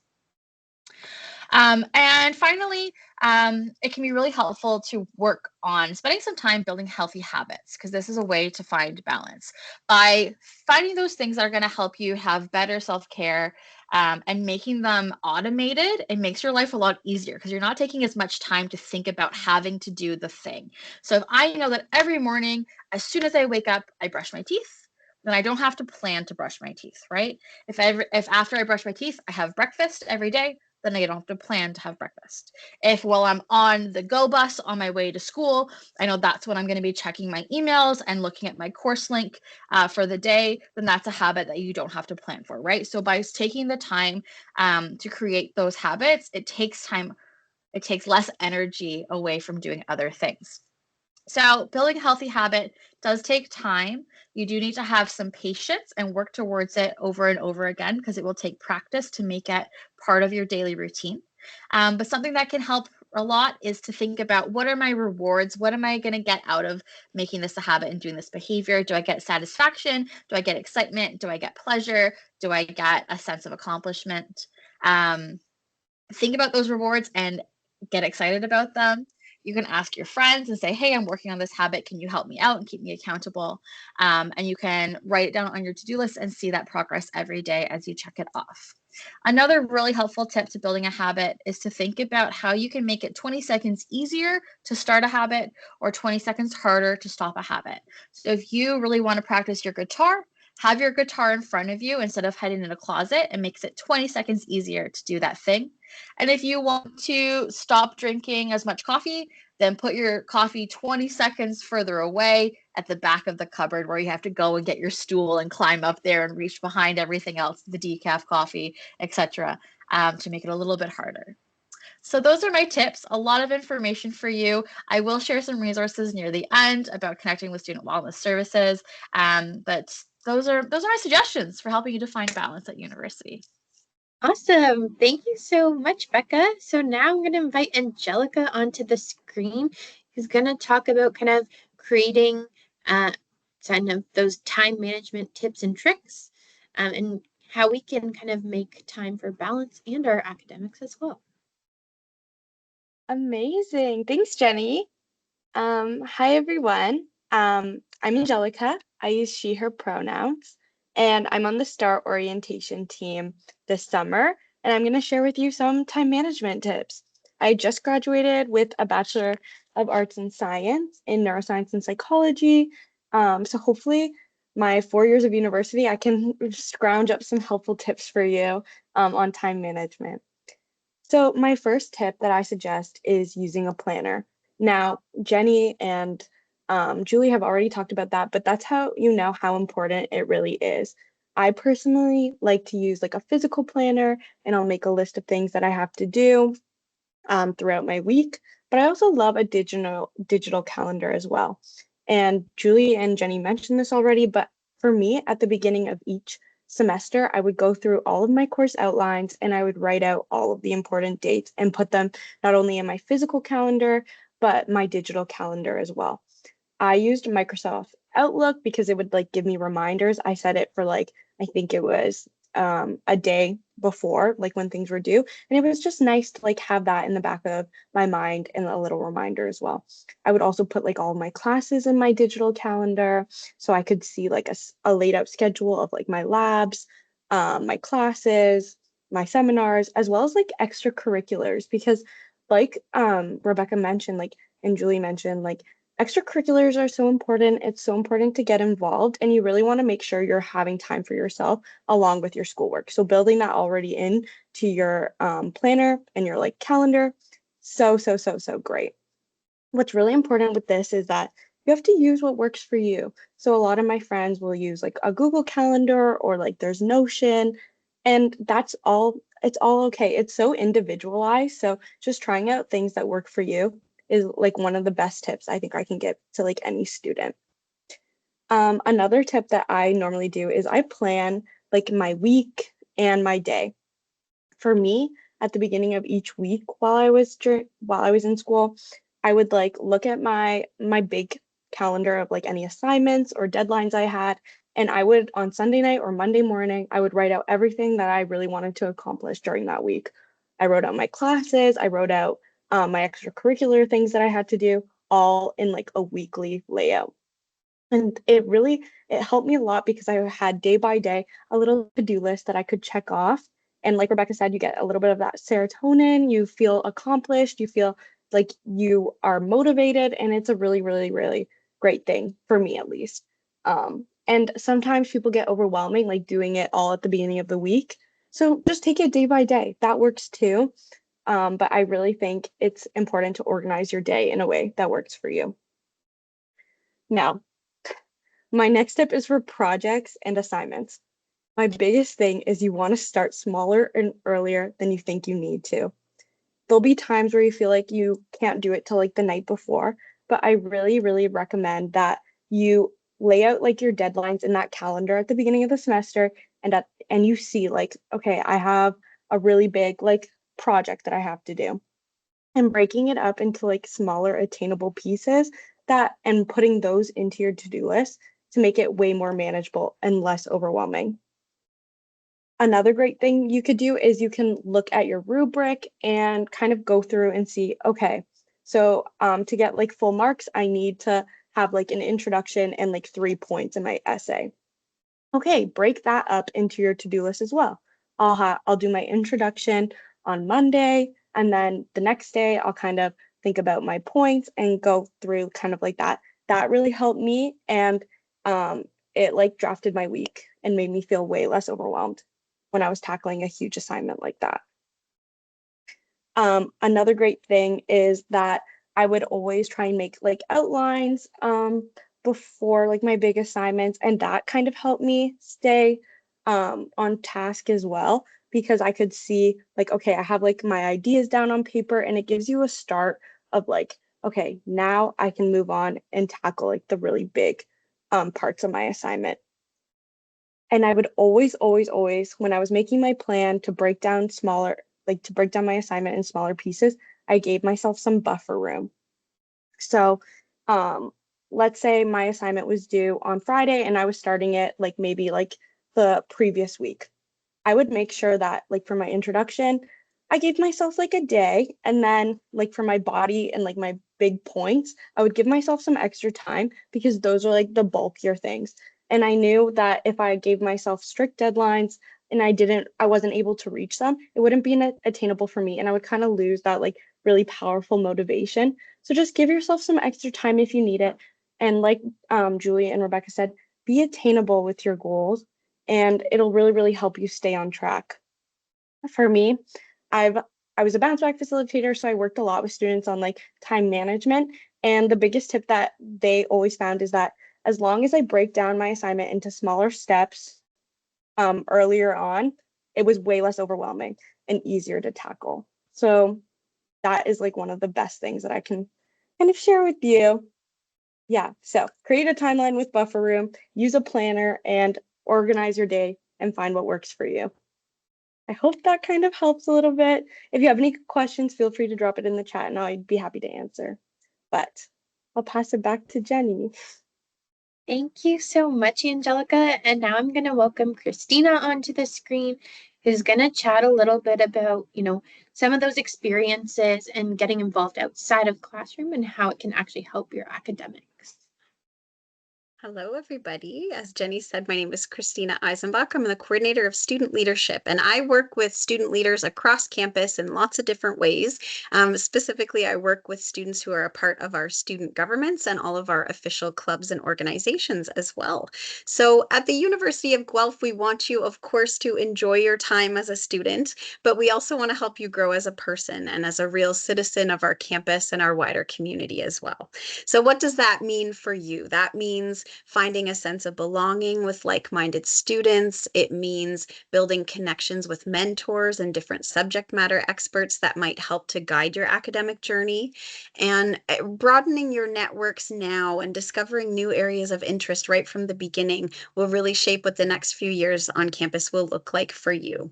And finally, it can be really helpful to work on spending some time building healthy habits because this is a way to find balance. By finding those things that are going to help you have better self care and making them automated, it makes your life a lot easier because you're not taking as much time to think about having to do the thing. So if I know that every morning, as soon as I wake up, I brush my teeth, then I don't have to plan to brush my teeth, right? If after I brush my teeth, I have breakfast every day, then I don't have to plan to have breakfast. If while I'm on the go bus on my way to school, I know that's when I'm going to be checking my emails and looking at my course link for the day, then that's a habit that you don't have to plan for, right? So by taking the time to create those habits, it takes time, it takes less energy away from doing other things. So building a healthy habit does take time. You do need to have some patience and work towards it over and over again because it will take practice to make it part of your daily routine. But something that can help a lot is to think about what are my rewards? What am I going to get out of making this a habit and doing this behavior? Do I get satisfaction? Do I get excitement? Do I get pleasure? Do I get a sense of accomplishment? Think about those rewards and get excited about them. You can ask your friends and say, hey, I'm working on this habit. Can you help me out and keep me accountable? And you can write it down on your to-do list and see that progress every day as you check it off. Another really helpful tip to building a habit is to think about how you can make it 20 seconds easier to start a habit or 20 seconds harder to stop a habit. So if you really want to practice your guitar, have your guitar in front of you instead of hiding in a closet. It makes it 20 seconds easier to do that thing. And if you want to stop drinking as much coffee, then put your coffee 20 seconds further away at the back of the cupboard where you have to go and get your stool and climb up there and reach behind everything else, the decaf coffee, etc., to make it a little bit harder. So those are my tips, a lot of information for you. I will share some resources near the end about connecting with student wellness services, but those are my suggestions for helping you to find balance at university. Awesome. Thank you so much, Becca. So now I'm going to invite Angelica onto the screen, who's going to talk about kind of creating kind of those time management tips and tricks and how we can kind of make time for balance and our academics as well. Amazing. Thanks, Jenny. Hi, everyone. I'm Angelica. I use she, her pronouns. and I'm on the STAR orientation team this summer, and I'm going to share with you some time management tips. I just graduated with a Bachelor of Arts in Science in Neuroscience and Psychology. So hopefully my 4 years of university, I can scrounge up some helpful tips for you on time management. So my first tip that I suggest is using a planner. Now, Jenny and Julie have already talked about that, but that's how you know how important it really is. I personally like to use like a physical planner, and I'll make a list of things that I have to do throughout my week. But I also love a digital calendar as well. And Julie and Jenny mentioned this already, but for me, at the beginning of each semester, I would go through all of my course outlines and I would write out all of the important dates and put them not only in my physical calendar, but my digital calendar as well. I used Microsoft Outlook because it would like give me reminders. I set it for like, I think it was a day before, like when things were due. And it was just nice to like have that in the back of my mind and a little reminder as well. I would also put like all of my classes in my digital calendar so I could see like a laid out schedule of like my labs, my classes, my seminars, as well as like extracurriculars because like Rebecca mentioned, like and Julie mentioned, like extracurriculars are so important. It's so important to get involved, and you really want to make sure you're having time for yourself along with your schoolwork. So building that already in to your planner and your like calendar, so great. What's really important with this is that you have to use what works for you. So a lot of my friends will use like a Google Calendar or like there's Notion, and that's all. It's all okay. It's so individualized. So just trying out things that work for you is like one of the best tips I think I can give to like any student. Another tip that I normally do is I plan like my week and my day. For me, at the beginning of each week while I was in school, I would like look at my big calendar of like any assignments or deadlines I had, and I would on Sunday night or Monday morning, I would write out everything that I really wanted to accomplish during that week. I wrote out my classes, I wrote out my extracurricular things that I had to do, all in like a weekly layout. And it helped me a lot because I had day by day a little to-do list that I could check off. And like Rebecca said, you get a little bit of that serotonin, you feel accomplished, you feel like you are motivated, and it's a really great thing for me at least. And sometimes people get overwhelming, like doing it all at the beginning of the week. So just take it day by day. That works too. But I really think it's important to organize your day in a way that works for you. Now, my next step is for projects and assignments. My biggest thing is you want to start smaller and earlier than you think you need to. There'll be times where you feel like you can't do it till like the night before, but I really recommend that you lay out like your deadlines in that calendar at the beginning of the semester and you see like, okay, I have a really big like project that I have to do and breaking it up into like smaller attainable pieces that and putting those into your to-do list to make it way more manageable and less overwhelming. Another great thing you could do is you can look at your rubric and kind of go through and see, okay, so to get like full marks, I need to have like an introduction and like 3 points in my essay. Okay, break that up into your to-do list as well. I'll do my introduction on Monday, and then the next day I'll kind of think about my points and go through kind of like that. That really helped me, and it like drafted my week and made me feel way less overwhelmed when I was tackling a huge assignment like that. Another great thing is that I would always try and make like outlines before like my big assignments, and that kind of helped me stay on task as well because I could see like, okay, I have like my ideas down on paper, and it gives you a start of like, okay, now I can move on and tackle like the really big parts of my assignment. And I would always, when I was making my plan to break down to break down my assignment in smaller pieces, I gave myself some buffer room. So, let's say my assignment was due on Friday and I was starting it like maybe like the previous week. I would make sure that like for my introduction, I gave myself like a day, and then like for my body and like my big points, I would give myself some extra time because those are like the bulkier things. And I knew that if I gave myself strict deadlines and I wasn't able to reach them, it wouldn't be attainable for me. And I would kind of lose that like really powerful motivation. So just give yourself some extra time if you need it. And like Julie and Rebecca said, be attainable with your goals, and it'll really, really help you stay on track. For me, I was a bounce back facilitator, so I worked a lot with students on like time management. And the biggest tip that they always found is that as long as I break down my assignment into smaller steps earlier on, it was way less overwhelming and easier to tackle. So that is like one of the best things that I can kind of share with you. Yeah, so create a timeline with buffer room, use a planner, and organize your day and find what works for you. I hope that kind of helps a little bit. If you have any questions, feel free to drop it in the chat and I'd be happy to answer. But I'll pass it back to Jenny. Thank you so much, Angelica. And now I'm going to welcome Christina onto the screen, who's going to chat a little bit about, some of those experiences and getting involved outside of classroom and how it can actually help your academics. Hello, everybody. As Jenny said, my name is Christina Eisenbach. I'm the coordinator of student leadership, and I work with student leaders across campus in lots of different ways. Specifically, I work with students who are a part of our student governments and all of our official clubs and organizations as well. So at the University of Guelph, we want you, of course, to enjoy your time as a student, but we also want to help you grow as a person and as a real citizen of our campus and our wider community as well. So what does that mean for you? That means finding a sense of belonging with like-minded students. It means building connections with mentors and different subject matter experts that might help to guide your academic journey, and broadening your networks now and discovering new areas of interest right from the beginning will really shape what the next few years on campus will look like for you.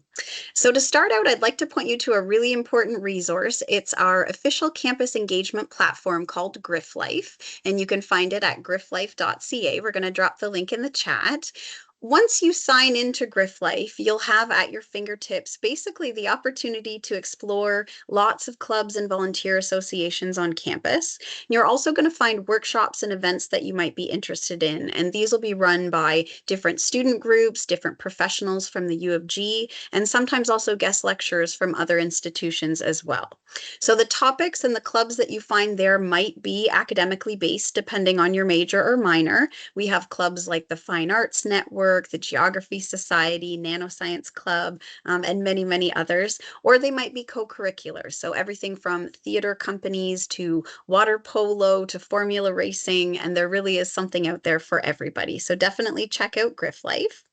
So to start out, I'd like to point you to a really important resource. It's our official campus engagement platform called GriffLife, and you can find it at grifflife.ca. We're going to drop the link in the chat. Once you sign into GriffLife, you'll have at your fingertips basically the opportunity to explore lots of clubs and volunteer associations on campus. You're also going to find workshops and events that you might be interested in, and these will be run by different student groups, different professionals from the U of G, and sometimes also guest lecturers from other institutions as well. So the topics and the clubs that you find there might be academically based depending on your major or minor. We have clubs like the Fine Arts Network, the Geography Society, Nanoscience Club, and many, many others. Or they might be co-curricular. So everything from theater companies to water polo to formula racing, and there really is something out there for everybody. So definitely check out GriffLife.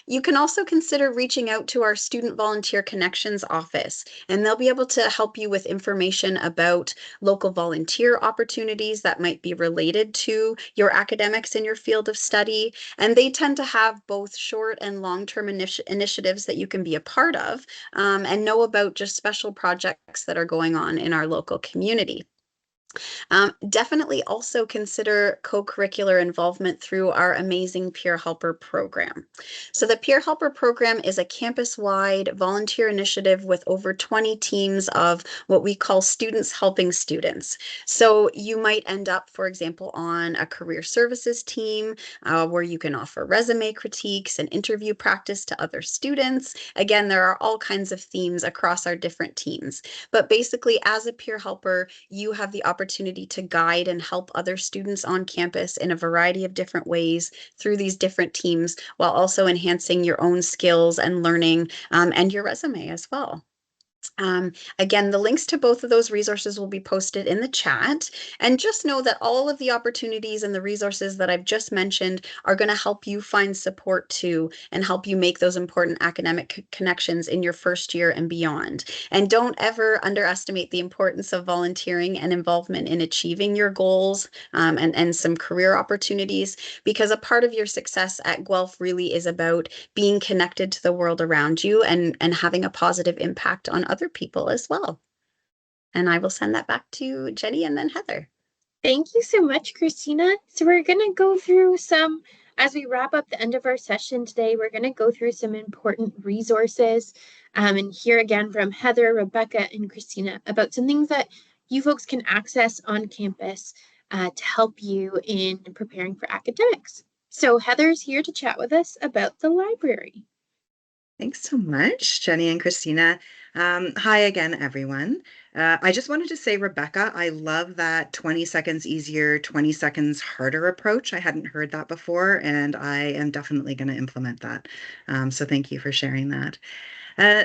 You can also consider reaching out to our Student Volunteer Connections office, and they'll be able to help you with information about local volunteer opportunities that might be related to your academics in your field of study. And they tend to have both short and long-term initiatives that you can be a part of, and know about just special projects that are going on in our local community. Definitely also consider co-curricular involvement through our amazing Peer Helper program. So the Peer Helper program is a campus-wide volunteer initiative with over 20 teams of what we call students helping students. So you might end up, for example, on a career services team where you can offer resume critiques and interview practice to other students. Again, there are all kinds of themes across our different teams. But basically, as a peer helper, you have the opportunity to guide and help other students on campus in a variety of different ways through these different teams, while also enhancing your own skills and learning and your resume as well. Again, the links to both of those resources will be posted in the chat. And just know that all of the opportunities and the resources that I've just mentioned are going to help you find support too and help you make those important academic connections in your first year and beyond. And don't ever underestimate the importance of volunteering and involvement in achieving your goals and some career opportunities, because a part of your success at Guelph really is about being connected to the world around you and having a positive impact on other people as well. And I will send that back to Jenny and then Heather. Thank you so much, Christina. So we're going to go through some, as we wrap up the end of our session today, we're going to go through some important resources and hear again from Heather, Rebecca, and Christina about some things that you folks can access on campus to help you in preparing for academics. So Heather's here to chat with us about the library. Thanks so much, Jenny and Christina. Hi again, everyone. I just wanted to say, Rebecca, I love that 20 seconds easier, 20 seconds harder approach. I hadn't heard that before, and I am definitely going to implement that. So thank you for sharing that.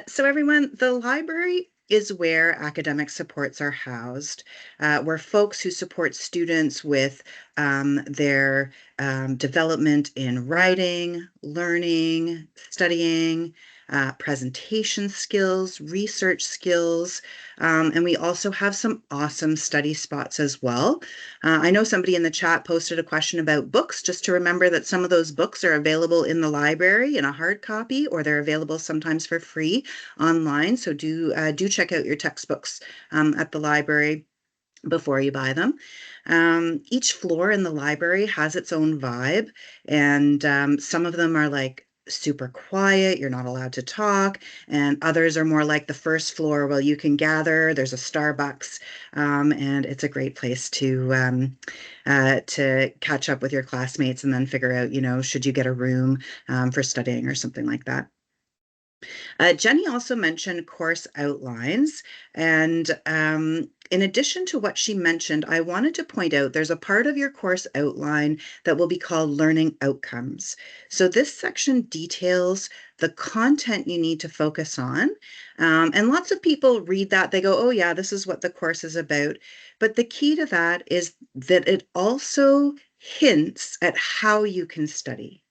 So everyone, the library is where academic supports are housed, where folks who support students with their development in writing, learning, studying, presentation skills, research skills, and we also have some awesome study spots as well. I know somebody in the chat posted a question about books, just to remember that some of those books are available in the library in a hard copy, or they're available sometimes for free online. So do check out your textbooks at the library before you buy them. Each floor in the library has its own vibe, and some of them are like super quiet, you're not allowed to talk, and others are more like the first floor where you can gather, there's a Starbucks, and it's a great place to catch up with your classmates and then figure out, should you get a room for studying or something like that. Jenny also mentioned course outlines, and in addition to what she mentioned, I wanted to point out there's a part of your course outline that will be called learning outcomes. So this section details the content you need to focus on. And lots of people read that, they go, oh yeah, this is what the course is about. But the key to that is that it also hints at how you can study.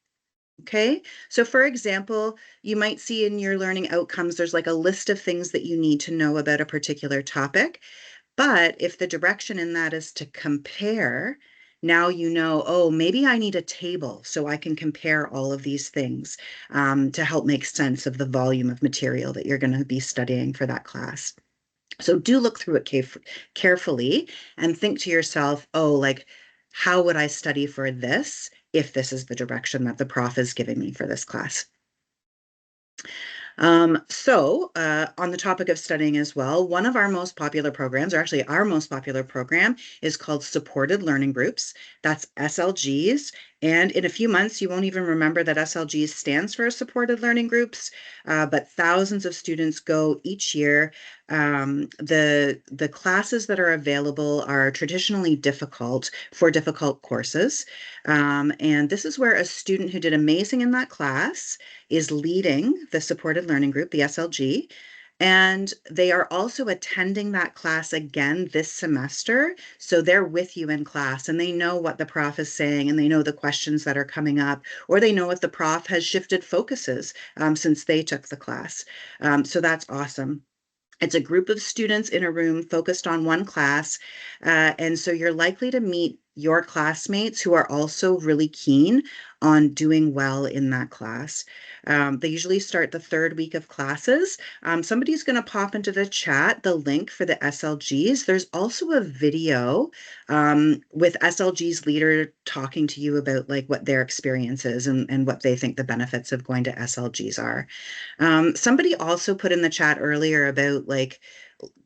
Okay, so for example, you might see in your learning outcomes, there's like a list of things that you need to know about a particular topic. But if the direction in that is to compare, now you know, oh, maybe I need a table so I can compare all of these things to help make sense of the volume of material that you're going to be studying for that class. So do look through it carefully and think to yourself, oh, like, how would I study for this if this is the direction that the prof is giving me for this class? On the topic of studying as well, one of our most popular programs, or actually our most popular program, is called Supported Learning Groups. That's SLGs. And in a few months, you won't even remember that SLGs stands for Supported Learning Groups, but thousands of students go each year. The classes that are available are traditionally difficult for difficult courses. And this is where a student who did amazing in that class is leading the supported learning group, the SLG, and they are also attending that class again this semester. So they're with you in class and they know what the prof is saying and they know the questions that are coming up, or they know if the prof has shifted focuses since they took the class. So that's awesome. It's a group of students in a room focused on one class. And so you're likely to meet your classmates who are also really keen on doing well in that class. They usually start the third week of classes. Somebody's going to pop into the chat the link for the SLGs. There's also a video with SLG's leader talking to you about like what their experience is and what they think the benefits of going to SLGs are. Somebody also put in the chat earlier about like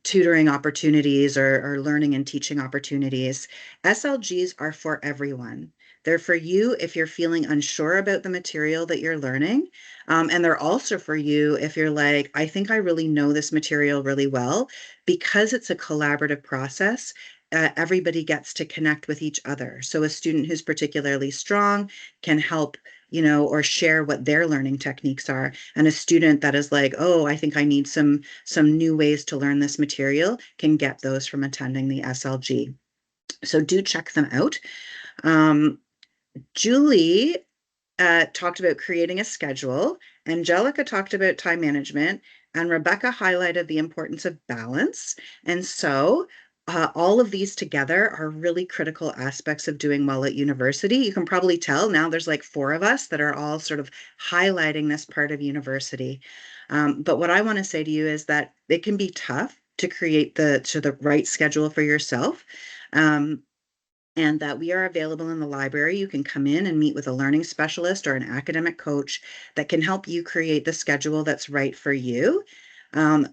tutoring opportunities or learning and teaching opportunities. SLGs are for everyone. They're for you if you're feeling unsure about the material that you're learning. And they're also for you if you're like, I think I really know this material really well. Because it's a collaborative process, everybody gets to connect with each other. So a student who's particularly strong can help or share what their learning techniques are. And a student that is like, oh, I think I need some new ways to learn this material can get those from attending the SLG. So do check them out. Julie talked about creating a schedule. Angelica talked about time management, and Rebecca highlighted the importance of balance. And so all of these together are really critical aspects of doing well at university. You can probably tell now there's like 4 of us that are all sort of highlighting this part of university. But what I want to say to you is that it can be tough to create the right schedule for yourself. And that we are available in the library. You can come in and meet with a learning specialist or an academic coach that can help you create the schedule that's right for you,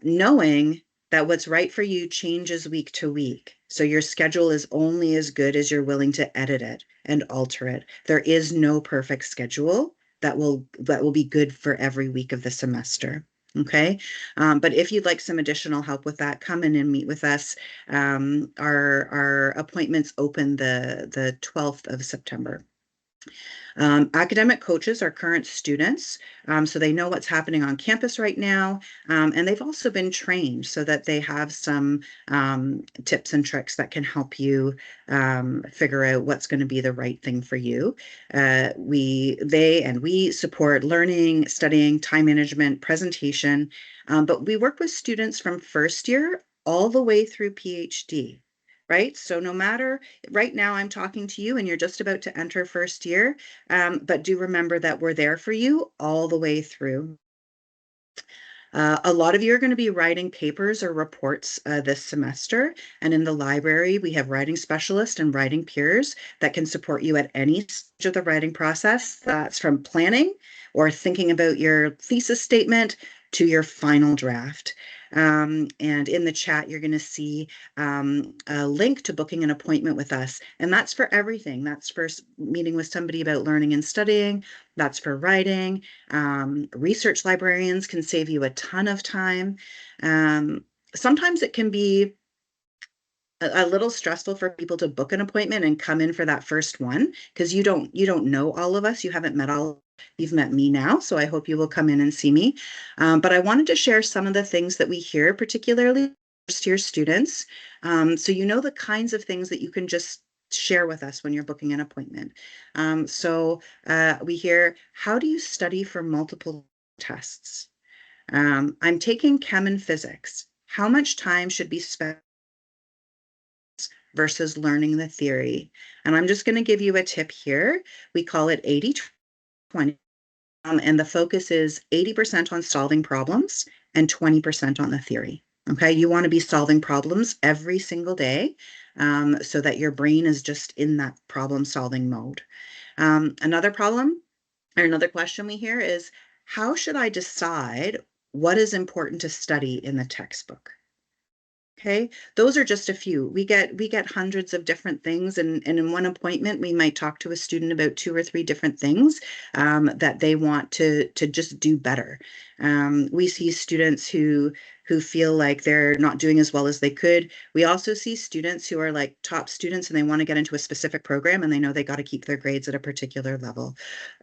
knowing that what's right for you changes week to week. So your schedule is only as good as you're willing to edit it and alter it. There is no perfect schedule that will be good for every week of the semester. Okay. But if you'd like some additional help with that, come in and meet with us. Our appointments open the 12th of September. Academic coaches are current students, so they know what's happening on campus right now, and they've also been trained so that they have some tips and tricks that can help you figure out what's going to be the right thing for you. We support learning, studying, time management, presentation, but we work with students from first year all the way through PhD. Right? So no matter, right now I'm talking to you and you're just about to enter first year, but do remember that we're there for you all the way through. A lot of you are going to be writing papers or reports this semester. And in the library, we have writing specialists and writing peers that can support you at any stage of the writing process. That's from planning or thinking about your thesis statement to your final draft. And in the chat, you're going to see a link to booking an appointment with us. And that's for everything. That's for meeting with somebody about learning and studying. That's for writing. Research librarians can save you a ton of time. Sometimes it can be a little stressful for people to book an appointment and come in for that first one because you don't know all of us. You haven't met all. You've met me now, so I hope you will come in and see me. But I wanted to share some of the things that we hear, particularly first year students, so you know the kinds of things that you can just share with us when you're booking an appointment. We hear, how do you study for multiple tests? I'm taking chem and physics. How much time should be spent versus learning the theory? And I'm just going to give you a tip here. We call it 80-20. And the focus is 80% on solving problems and 20% on the theory. Okay, you want to be solving problems every single day so that your brain is just in that problem solving mode. Another question we hear is, how should I decide what is important to study in the textbook? Okay, those are just a few. We get hundreds of different things, and in one appointment, we might talk to a student about 2 or 3 different things that they want to just do better. We see students who feel like they're not doing as well as they could. We also see students who are like top students and they want to get into a specific program and they know they got to keep their grades at a particular level.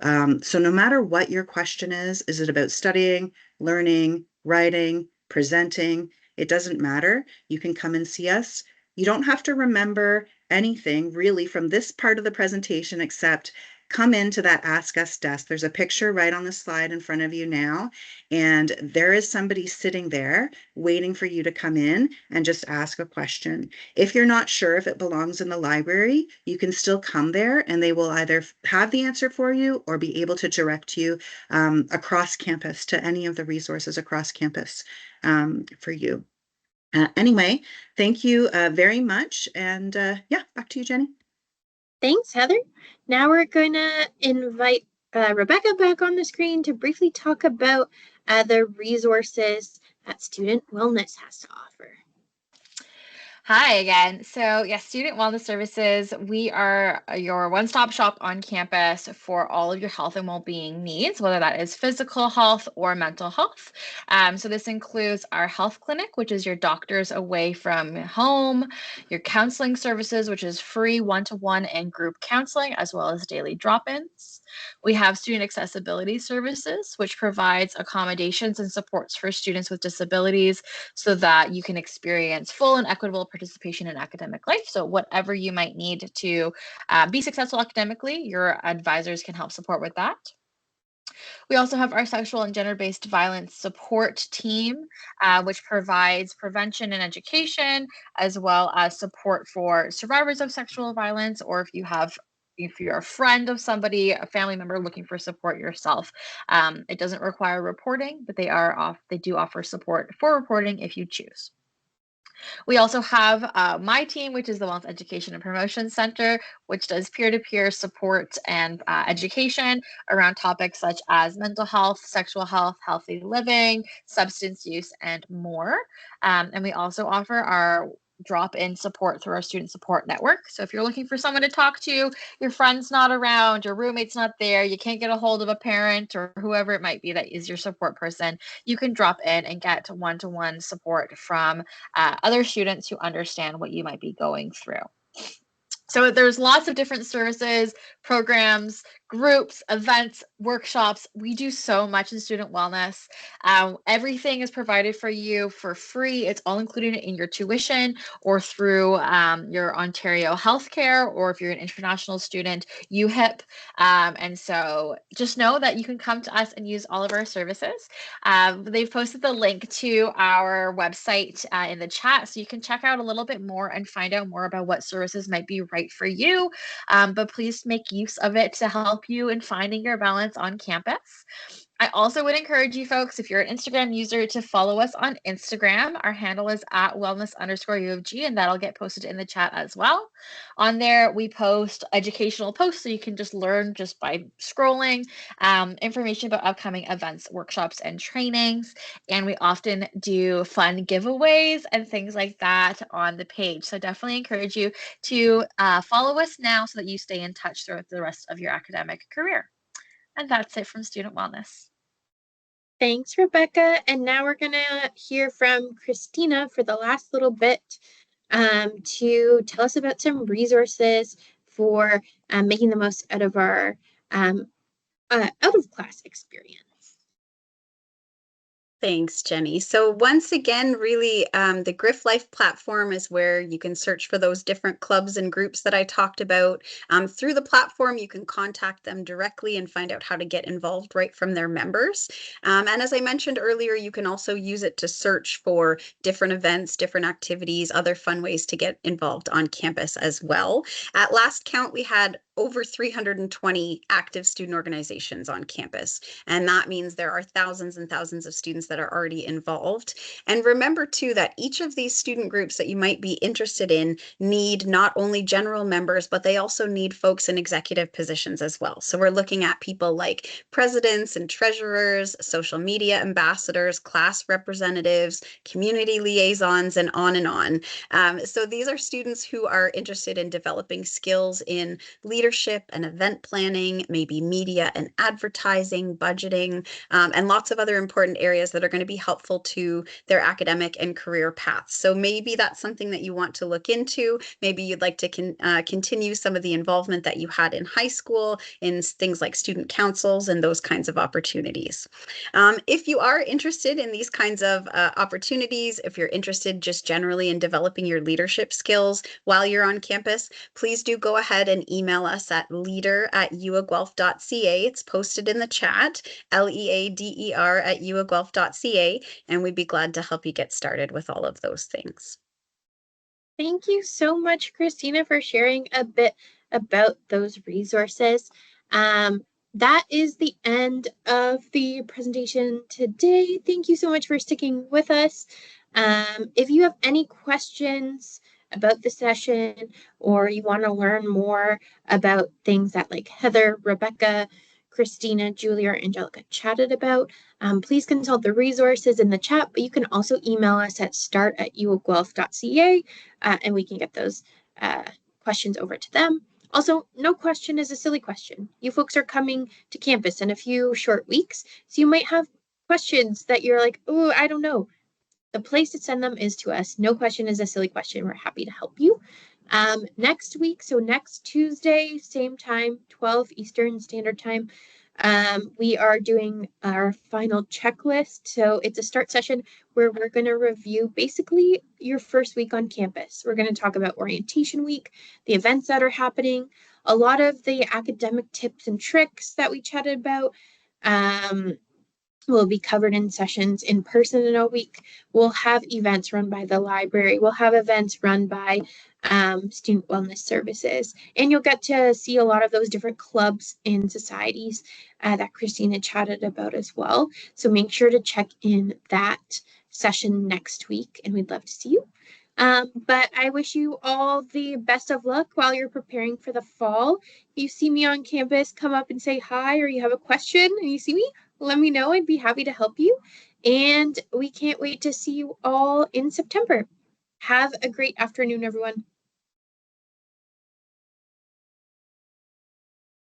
So no matter what your question is it about studying, learning, writing, presenting? It doesn't matter. You can come and see us. You don't have to remember anything really from this part of the presentation except come into that Ask Us desk. There's a picture right on the slide in front of you now, and there is somebody sitting there waiting for you to come in and just ask a question. If you're not sure if it belongs in the library, you can still come there and they will either have the answer for you or be able to direct you across campus to any of the resources across campus for you. Anyway, thank you very much. And yeah, back to you, Jenny. Thanks, Heather. Now we're going to invite Rebecca back on the screen to briefly talk about the resources that Student Wellness has to offer. Hi again. So yes, Student Wellness Services, we are your one-stop shop on campus for all of your health and well-being needs, whether that is physical health or mental health. So this includes our health clinic, which is your doctors away from home, your counseling services, which is free one-to-one and group counseling, as well as daily drop-ins. We have student accessibility services, which provides accommodations and supports for students with disabilities so that you can experience full and equitable participation in academic life. So whatever you might need to be successful academically, your advisors can help support with that. We also have our sexual and gender-based violence support team, which provides prevention and education, as well as support for survivors of sexual violence, or if you're a friend of somebody, a family member looking for support yourself. It doesn't require reporting, but they do offer support for reporting if you choose. We also have my team, which is the Wellness Education and Promotion Center, which does peer-to-peer support and education around topics such as mental health, sexual health, healthy living, substance use, and more. And we also offer our drop-in support through our student support network. So if you're looking for someone to talk to, your friend's not around, your roommate's not there, you can't get a hold of a parent or whoever it might be that is your support person, you can drop in and get one-to-one support from other students who understand what you might be going through. So there's lots of different services, programs, groups, events, workshops. We do so much in student wellness. Everything is provided for you for free. It's all included in your tuition or through your Ontario healthcare, or if you're an international student, UHIP. And so just know that you can come to us and use all of our services. They've posted the link to our website in the chat, so you can check out a little bit more and find out more about what services might be right for you. But please make use of it to help you in finding your balance on campus. I also would encourage you folks, if you're an Instagram user, to follow us on Instagram. Our handle is at wellness_U of G, and that'll get posted in the chat as well. On there, we post educational posts, so you can just learn just by scrolling, information about upcoming events, workshops, and trainings. And we often do fun giveaways and things like that on the page. So definitely encourage you to follow us now so that you stay in touch throughout the rest of your academic career. And that's it from Student Wellness. Thanks, Rebecca. And now we're going to hear from Christina for the last little bit to tell us about some resources for making the most out of our out-of-class experience. Thanks, Jenny. So once again, really, the Griff Life platform is where you can search for those different clubs and groups that I talked about. Through the platform, you can contact them directly and find out how to get involved right from their members. And as I mentioned earlier, you can also use it to search for different events, different activities, other fun ways to get involved on campus as well. At last count, we had over 320 active student organizations on campus. And that means there are thousands and thousands of students that are already involved. And remember too, that each of these student groups that you might be interested in need not only general members, but they also need folks in executive positions as well. So we're looking at people like presidents and treasurers, social media ambassadors, class representatives, community liaisons, and on and on. So these are students who are interested in developing skills in leadership and event planning, maybe media and advertising, budgeting, and lots of other important areas that are going to be helpful to their academic and career paths. So maybe that's something that you want to look into. Maybe you'd like to continue some of the involvement that you had in high school in things like student councils and those kinds of opportunities. If you are interested in these kinds of opportunities, if you're interested just generally in developing your leadership skills while you're on campus, please do go ahead and email us at leader@uaguelph.ca. It's posted in the chat, leader@uaguelph.ca, and we'd be glad to help you get started with all of those things. Thank you so much, Christina, for sharing a bit about those resources. That is the end of the presentation today. Thank you so much for sticking with us. If you have any questions about the session, or you want to learn more about things that like Heather, Rebecca, Christina, Julie, or Angelica chatted about, please consult the resources in the chat, but you can also email us at start@uaguelph.ca, and we can get those questions over to them. Also, no question is a silly question. You folks are coming to campus in a few short weeks, so you might have questions that you're like, oh, I don't know. The place to send them is to us. No question is a silly question. We're happy to help you. Next week, so next Tuesday, same time, 12 Eastern Standard Time, we are doing our final checklist. So it's a start session where we're going to review basically your first week on campus. We're going to talk about orientation week, the events that are happening, a lot of the academic tips and tricks that we chatted about. Will be covered in sessions in person in a week. We'll have events run by the library. We'll have events run by student wellness services. And you'll get to see a lot of those different clubs and societies that Christina chatted about as well. So make sure to check in that session next week, and we'd love to see you. But I wish you all the best of luck while you're preparing for the fall. If you see me on campus, come up and say hi, or you have a question and you see me, let me know. I'd be happy to help you. And we can't wait to see you all in September. Have a great afternoon, everyone.